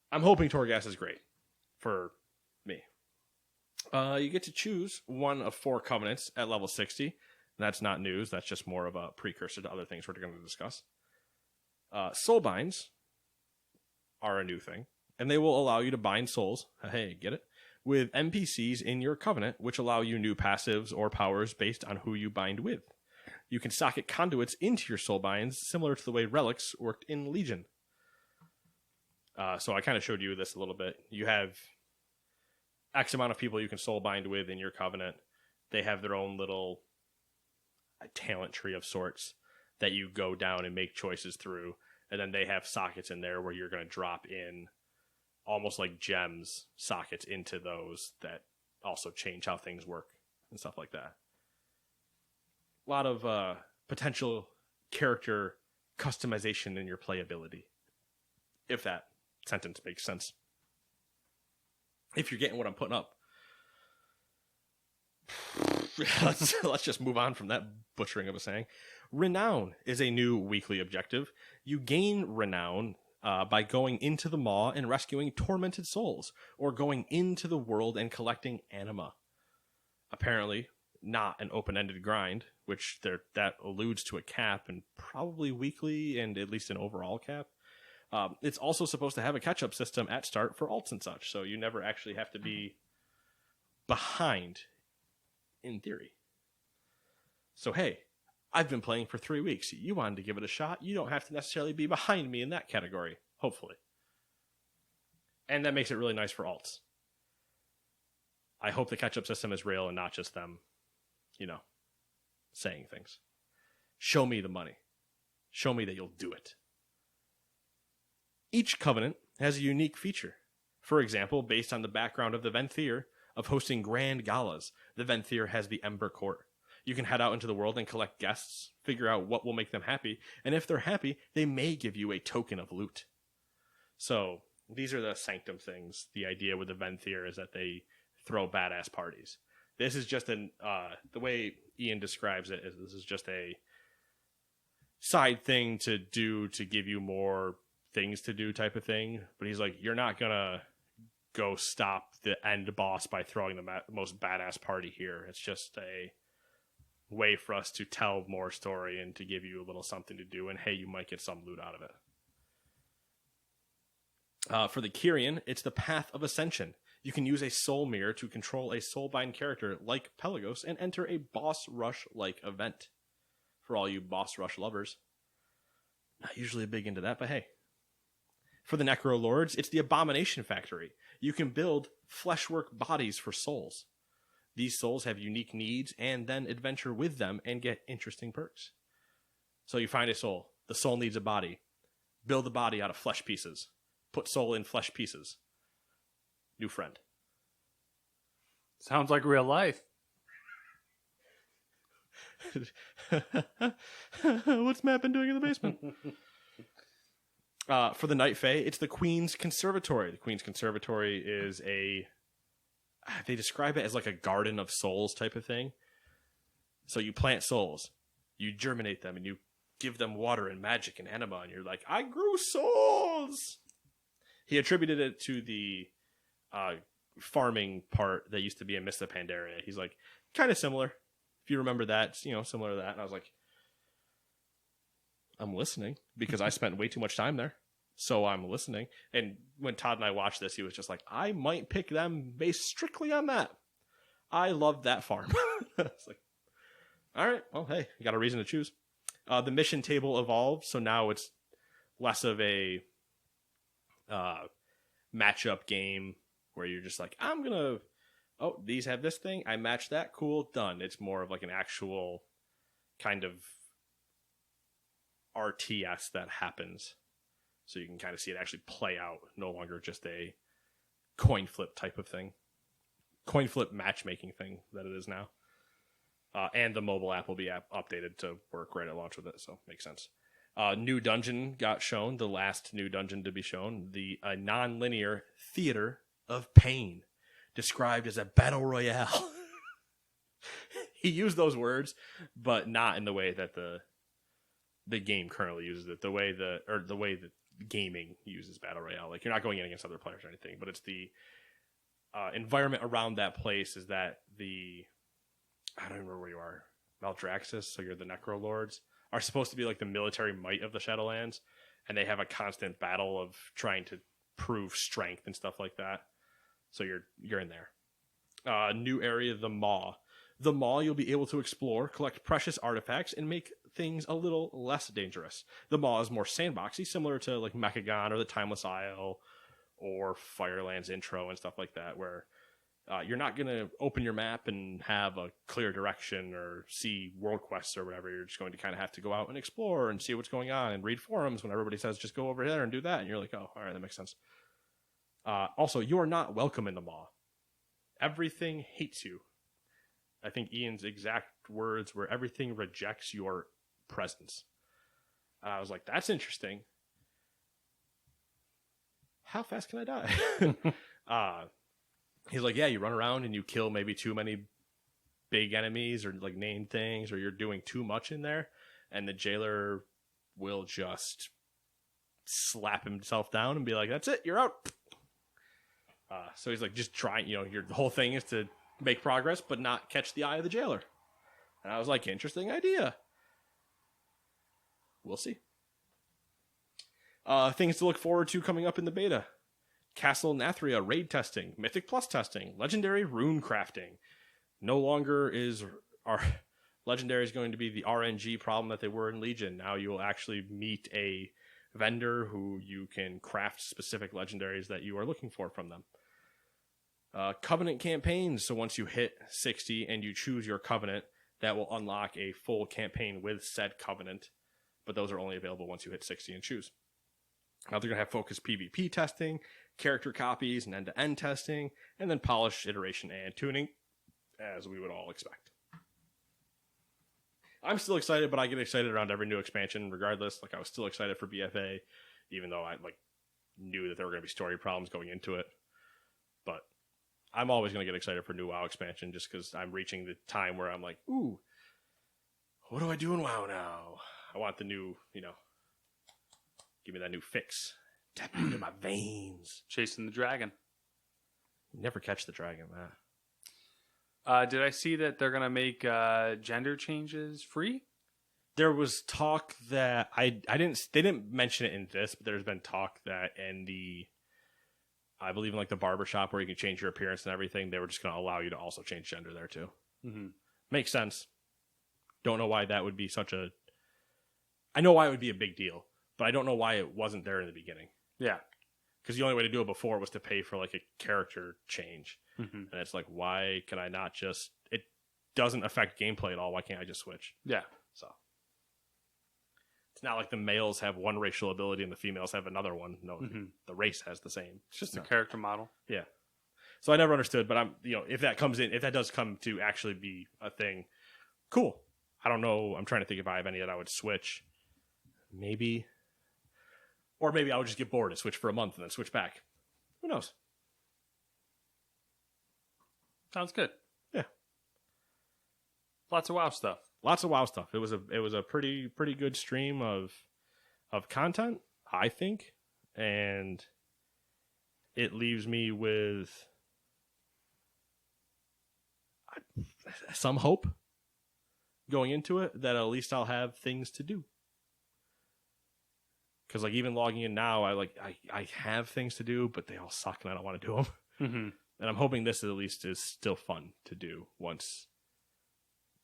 I'm hoping Torghast is great for me. You get to choose one of 4 covenants at level 60. That's not news. That's just more of a precursor to other things we're going to discuss. Soulbinds are a new thing, and they will allow you to bind souls, hey, get it, with NPCs in your covenant, which allow you new passives or powers based on who you bind with. You can socket conduits into your soulbinds, similar to the way relics worked in Legion. So I kind of showed you this a little bit. You have X amount of people you can soulbind with in your covenant. They have their own little talent tree of sorts that you go down and make choices through, and then they have sockets in there where you're going to drop in almost like gems sockets into those that also change how things work and stuff like that. A lot of potential character customization in your playability, if that sentence makes sense. If you're getting what I'm putting up. Let's just move on from that butchering of a saying. Renown is a new weekly objective. You gain renown by going into the maw and rescuing tormented souls, or going into the world and collecting anima. Apparently, not an open-ended grind, which that alludes to a cap, and probably weekly and at least an overall cap. It's also supposed to have a catch-up system at start for alts and such, so you never actually have to be behind, in theory. So hey, I've been playing for 3 weeks. You wanted to give it a shot. You don't have to necessarily be behind me in that category, hopefully. And that makes it really nice for alts. I hope the catch-up system is real and not just them, saying things. Show me the money. Show me that you'll do it. Each covenant has a unique feature. For example, based on the background of the Venthyr of hosting grand galas, the Venthyr has the Ember Court. You can head out into the world and collect guests, figure out what will make them happy, and if they're happy, they may give you a token of loot. So, these are the sanctum things. The idea with the Venthyr is that they throw badass parties. This is just the way Ian describes it is this is just a side thing to do to give you more things to do type of thing. But he's like, you're not gonna go stop the end boss by throwing the most badass party here. It's just a way for us to tell more story and to give you a little something to do. And hey, you might get some loot out of it. For the Kyrian, it's the Path of Ascension. You can use a soul mirror to control a soulbind character like Pelagos and enter a boss rush-like event. For all you boss rush lovers. Not usually big into that, but hey. For the Necro Lords, it's the Abomination Factory. You can build fleshwork bodies for souls. These souls have unique needs and then adventure with them and get interesting perks. So you find a soul. The soul needs a body. Build the body out of flesh pieces. Put soul in flesh pieces. New friend. Sounds like real life. What's Matt been doing in the basement? For the Night Fae, it's the Queen's Conservatory. The Queen's Conservatory is they describe it as like a garden of souls type of thing. So you plant souls, you germinate them, and you give them water and magic and anima, and you're like, I grew souls! He attributed it to the farming part that used to be in Mist of Pandaria. He's like, kind of similar. If you remember that, similar to that. And I was like, I'm listening because I spent way too much time there. So I'm listening. And when Todd and I watched this, he was just like, I might pick them based strictly on that. I love that farm. It's like, all right, well, hey, you got a reason to choose. The mission table evolved, so now it's less of a matchup game where you're just like, these have this thing, I match that, cool, done. It's more of like an actual kind of RTS that happens. So you can kind of see it actually play out, no longer just a coin flip type of thing. Coin flip matchmaking thing that it is now. And the mobile app will be updated to work right at launch with it, so makes sense. New dungeon got shown, the last new dungeon to be shown, the non-linear Theater of Pain, described as a battle royale. He used those words, but not in the way that the game currently uses it. The way that gaming uses battle royale. Like, you're not going in against other players or anything, but it's the environment around that place is that I don't remember where you are, Maldraxxus, so you're the Necro Lords, are supposed to be like the military might of the Shadowlands, and they have a constant battle of trying to prove strength and stuff like that. So you're in there. New area, the Maw. The Maw you'll be able to explore, collect precious artifacts, and make things a little less dangerous. The Maw is more sandboxy, similar to like Mechagon or the Timeless Isle or Firelands Intro and stuff like that, where you're not going to open your map and have a clear direction or see world quests or whatever. You're just going to kind of have to go out and explore and see what's going on and read forums when everybody says, just go over there and do that. And you're like, oh, all right, that makes sense. Also, you are not welcome in the Maw. Everything hates you. I think Ian's exact words were, everything rejects your presence. I was like, that's interesting. How fast can I die? He's like, yeah, you run around and you kill maybe too many big enemies or like named things, or you're doing too much in there, and the jailer will just slap himself down and be like, that's it, you're out. So he's like, just trying, your whole thing is to make progress but not catch the eye of the jailer. And I was like, interesting idea. We'll see. Things to look forward to coming up in the beta. Castle Nathria raid testing, Mythic Plus testing, Legendary rune crafting. No longer is Legendary is going to be the RNG problem that they were in Legion. Now you will actually meet a vendor who you can craft specific legendaries that you are looking for from them. Covenant campaigns. So once you hit 60 and you choose your covenant, that will unlock a full campaign with said covenant. But those are only available once you hit 60 and choose. Now they're going to have focused PvP testing, character copies, and end-to-end testing, and then polish, iteration, and tuning, as we would all expect. I'm still excited, but I get excited around every new expansion regardless. Like, I was still excited for BFA, even though I knew that there were going to be story problems going into it. But I'm always going to get excited for new WoW expansion just because I'm reaching the time where I'm like, ooh, what do I do in WoW now? I want the new, give me that new fix. Tap into my veins. Chasing the dragon. Never catch the dragon, man. Did I see that they're going to make gender changes free? There was talk that they didn't mention it in this, but there's been talk that in I believe in the barbershop where you can change your appearance and everything, they were just going to allow you to also change gender there too. Mm-hmm. Makes sense. Don't know why that would be I know why it would be a big deal, but I don't know why it wasn't there in the beginning. Yeah. Because the only way to do it before was to pay for a character change. Mm-hmm. And it's why can I not just... It doesn't affect gameplay at all. Why can't I just switch? Yeah. So it's not like the males have one racial ability and the females have another one. No, the race has the same. It's just a character model. Yeah. So I never understood, but if that does come to actually be a thing, cool. I don't know. I'm trying to think if I have any that I would switch. Maybe. Or maybe I would just get bored and switch for a month and then switch back. Who knows? Sounds good. Yeah. Lots of WoW stuff. Lots of WoW stuff. It was a pretty good stream of content, I think, and it leaves me with some hope going into it that at least I'll have things to do. Because even logging in now, I have things to do, but they all suck and I don't want to do them. Mm-hmm. And I'm hoping this at least is still fun to do once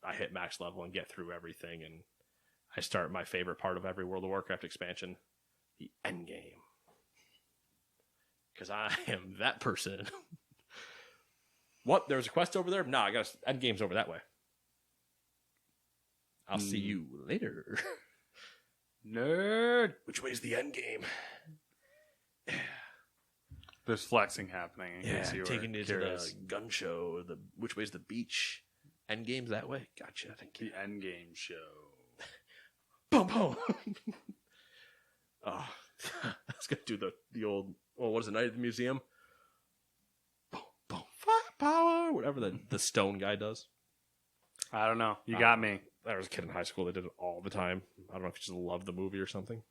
I hit max level and get through everything and I start my favorite part of every World of Warcraft expansion, the end game. Because I am that person. What? There's a quest over there? Nah, I got end game's over that way. I'll see you later. Nerd. Which way's the end game? There's flexing happening. Taking you to the gun show. Which way's the beach? End game's that way. Gotcha. Thank you. The end game show. Boom, boom. Oh, I was gonna do the old. Oh, what is it? Night at the museum. Boom, boom, firepower. Whatever the stone guy does. I don't know. You got me. I was a kid in high school that did it all the time. I don't know if you just loved the movie or something.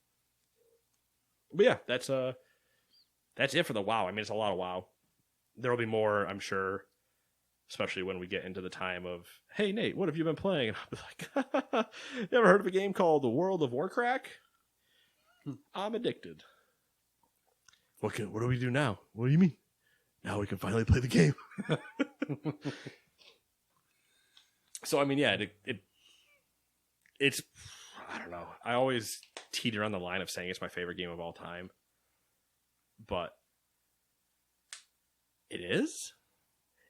But yeah, that's it for the WoW. I mean, it's a lot of WoW. There will be more, I'm sure, especially when we get into the time of, hey, Nate, what have you been playing? And I'll be like, you ever heard of a game called The World of Warcraft? I'm addicted. What do we do now? What do you mean? Now we can finally play the game. So, I mean, yeah, it's, I don't know. I always teeter on the line of saying it's my favorite game of all time. But it is?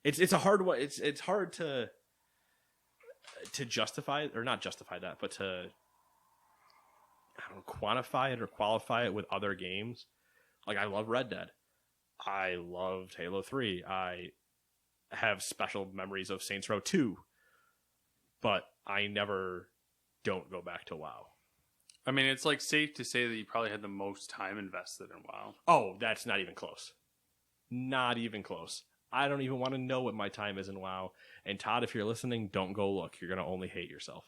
It's a hard one. It's hard to justify, or not justify that, but to, I don't know, quantify it or qualify it with other games. Like, I love Red Dead. I loved Halo 3. I have special memories of Saints Row 2. But I never don't go back to WoW. I mean, it's safe to say that you probably had the most time invested in WoW. Oh, that's not even close. Not even close. I don't even want to know what my time is in WoW. And Todd, if you're listening, don't go look. You're going to only hate yourself.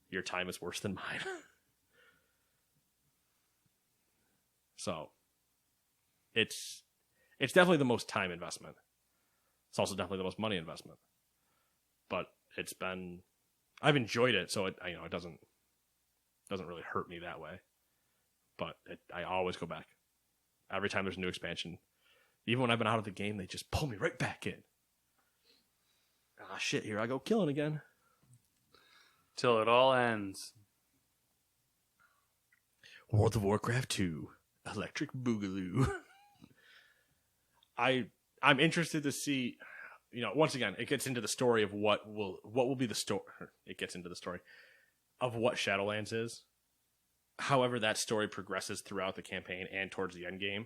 Your time is worse than mine. So, it's definitely the most time investment. It's also definitely the most money investment. But I've enjoyed it, so it doesn't really hurt me that way. But I always go back. Every time there's a new expansion. Even when I've been out of the game, they just pull me right back in. Ah, shit, here I go killing again. till it all ends. World of Warcraft 2, Electric Boogaloo. I'm interested to see, once again, it gets into the story of what will be the story. It gets into the story of what Shadowlands is. However, that story progresses throughout the campaign and towards the end game.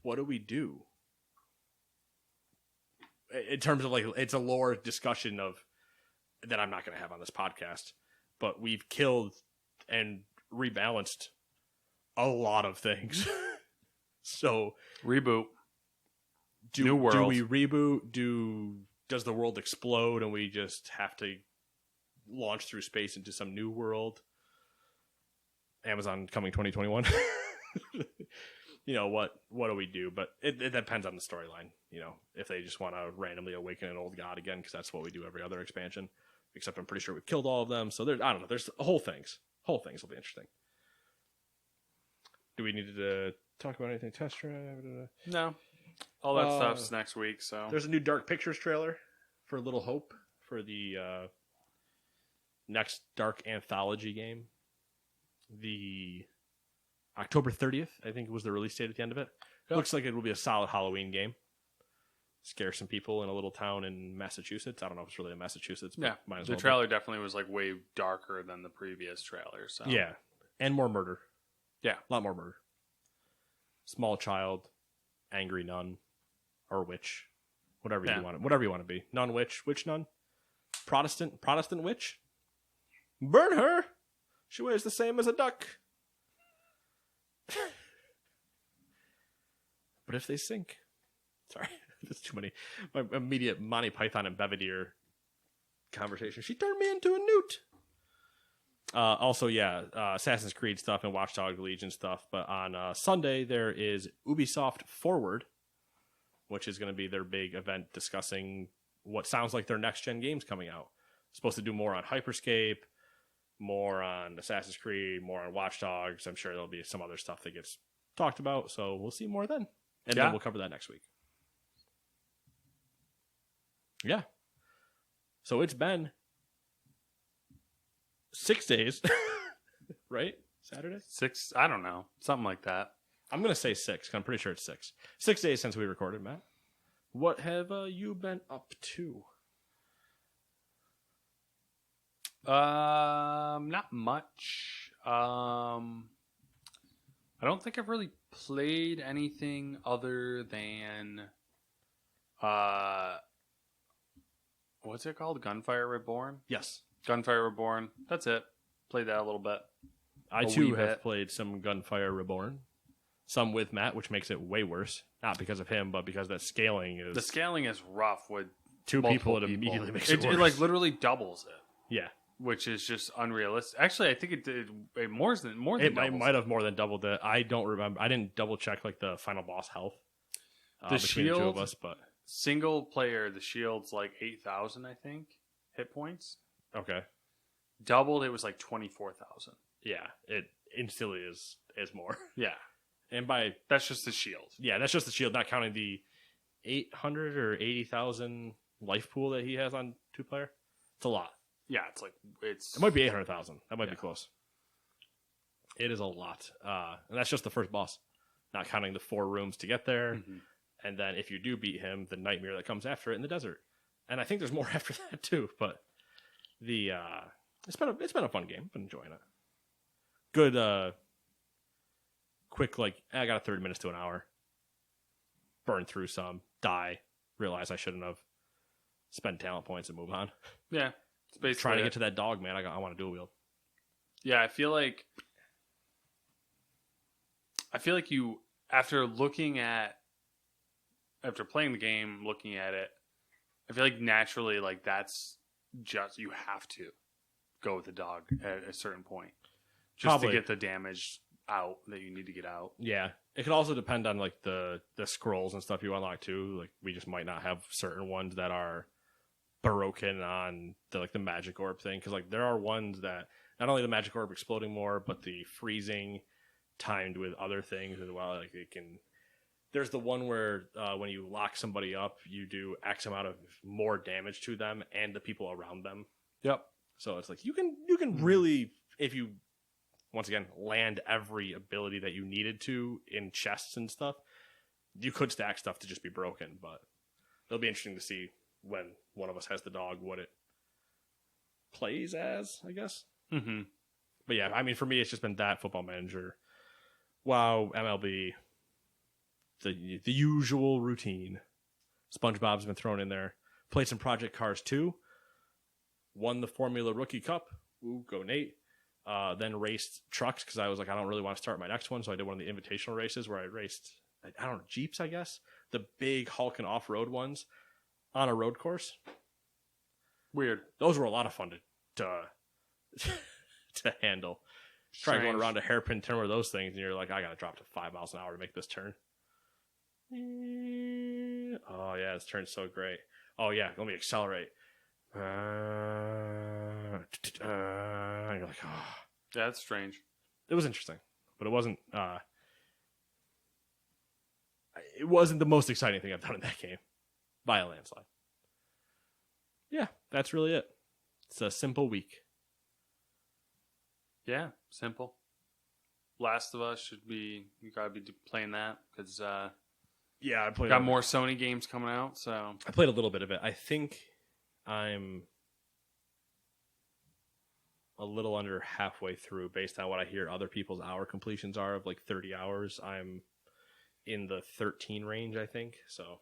What do we do? In terms of it's a lore discussion that I'm not going to have on this podcast, but we've killed and rebalanced a lot of things. So reboot. New world. Do we reboot? Does the world explode and we just have to launch through space into some new world? Amazon coming 2021. What do we do? But it depends on the storyline. If they just want to randomly awaken an old god again, because that's what we do every other expansion. Except I'm pretty sure we've killed all of them. So I don't know. There's whole things. Whole things will be interesting. Do we need to talk about anything? Test drive? No. All that stuff's next week. So there's a new Dark Pictures trailer for Little Hope for the next Dark Anthology game. The October 30th, I think, was the release date at the end of it. Yep. Looks like it will be a solid Halloween game. Scare some people in a little town in Massachusetts. I don't know if it's really in Massachusetts. But might as well. The trailer definitely was way darker than the previous trailer. So yeah, and more murder. Yeah, a lot more murder. Small child, angry nun, or witch, whatever you want. Whatever you want to be. Nun witch, witch nun, Protestant witch. Burn her. She weighs the same as a duck. But if they sink, sorry. There's too many. My immediate Monty Python and Belvedere conversation. She turned me into a newt. Also, Assassin's Creed stuff and Watch Dogs Legion stuff. But on Sunday, there is Ubisoft Forward, which is going to be their big event discussing what sounds like their next-gen games coming out. Supposed to do more on Hyperscape, more on Assassin's Creed, more on Watch Dogs. I'm sure there'll be some other stuff that gets talked about. So we'll see more then. And then we'll cover that next week. Yeah. So it's been 6 days, right? Saturday? 6, I don't know. Something like that. I'm going to say 6. I'm pretty sure it's 6. 6 days since we recorded, Matt. What have you been up to? Not much. I don't think I've really played anything other than what's it called? Gunfire Reborn? Yes. Gunfire Reborn. That's it. Played that a little bit. I too have played some Gunfire Reborn. Some with Matt, which makes it way worse. Not because of him, but because the scaling is rough with two people. It immediately makes it worse. It like literally doubles it. Yeah. Which is just unrealistic. Actually, I think it did more than it might have more than doubled it. I don't remember. I didn't double check the final boss health. The between shield, the two of us, but single player, the shield's like 8,000, I think, hit points. Okay. Doubled, it was like 24,000. Yeah, it instantly is more. Yeah, and that's just the shield. Yeah, that's just the shield, not counting the 800 or 80,000 life pool that he has on 2-player. It's a lot. Yeah, it might be 800,000. That might be close. It is a lot, and that's just the first boss, not counting the 4 rooms to get there, and then if you do beat him, the nightmare that comes after it in the desert. And I think there's more after that too. But it's been a fun game. I've been enjoying it. Good, quick. I got 30 minutes to an hour. Burn through some, die, realize I shouldn't have. Spend talent points and move on. Yeah. It's basically trying to get to that dog, man. I want to dual wield. Yeah, I feel like you after playing the game, looking at it, I feel like naturally that's just you have to go with the dog at a certain point. Just to get the damage out that you need to get out. Yeah. It could also depend on the scrolls and stuff you unlock too. We just might not have certain ones that are broken on the magic orb thing, because there are ones that not only the magic orb exploding more, but the freezing timed with other things as well. It can There's the one where when you lock somebody up, you do X amount of more damage to them and the people around them. Yep. So it's like you can really, if you once again land every ability that you needed to in chests and stuff, you could stack stuff to just be broken. But it'll be interesting to see when one of us has the dog what it plays as, I guess. Mm-hmm. But yeah, I mean, for me, it's just been that Football Manager, WoW, MLB, the usual routine. SpongeBob's been thrown in there. Played some Project Cars 2. Won the Formula Rookie Cup. Ooh, go Nate. Then raced trucks because I was like, I don't really want to start my next one. So I did one of the invitational races where I raced, I don't know, Jeeps, I guess. The big hulking off-road ones on a road course. Weird. Those were a lot of fun to handle. Try going around a hairpin turn with those things, and you're like, I got to drop to 5 miles an hour to make this turn. Oh, yeah, this turn's so great. Oh, yeah, let me accelerate. You're like, oh. Yeah, that's strange. It was interesting, but it wasn't the most exciting thing I've done in that game by a landslide. Yeah, that's really it. It's a simple week. Yeah, simple. Last of Us you gotta be playing that because yeah, I played. Got more Sony games coming out, so I played a little bit of it. I think I'm a little under halfway through, based on what I hear other people's hour completions are of like 30 hours. I'm in the 13 range, I think. So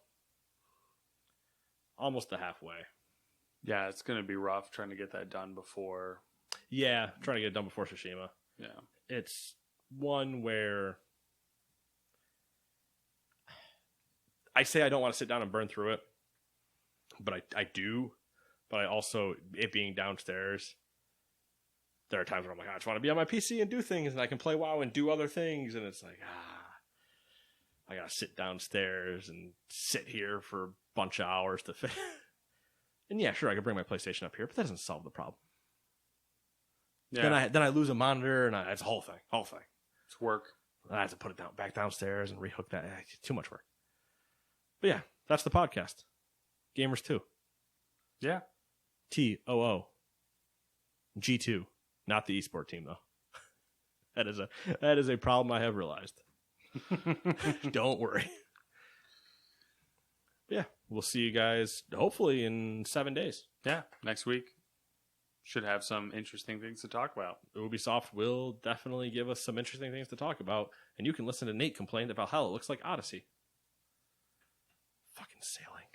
almost the halfway. Yeah, it's gonna be rough trying to get that done before. Yeah, trying to get it done before Tsushima. Yeah, it's one where I say I don't want to sit down and burn through it, but I do. But I also, it being downstairs, there are times where I'm like, I just want to be on my PC and do things, and I can play WoW and do other things, and it's like, I gotta sit downstairs and sit here for a bunch of hours to fit. And yeah, sure, I could bring my PlayStation up here, but that doesn't solve the problem. yeah. Then I lose a monitor, and it's a whole thing. It's work. I have to put it back downstairs and rehook that. Too much work. But yeah, that's the podcast. Gamers 2. Yeah. TOO. G2. Not the esport team, though. That is a problem I have realized. Don't worry. But yeah, we'll see you guys hopefully in 7 days. Yeah, next week. Should have some interesting things to talk about. Ubisoft will definitely give us some interesting things to talk about, and you can listen to Nate complain that Valhalla looks like Odyssey. Fucking sailing.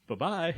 Bye-bye.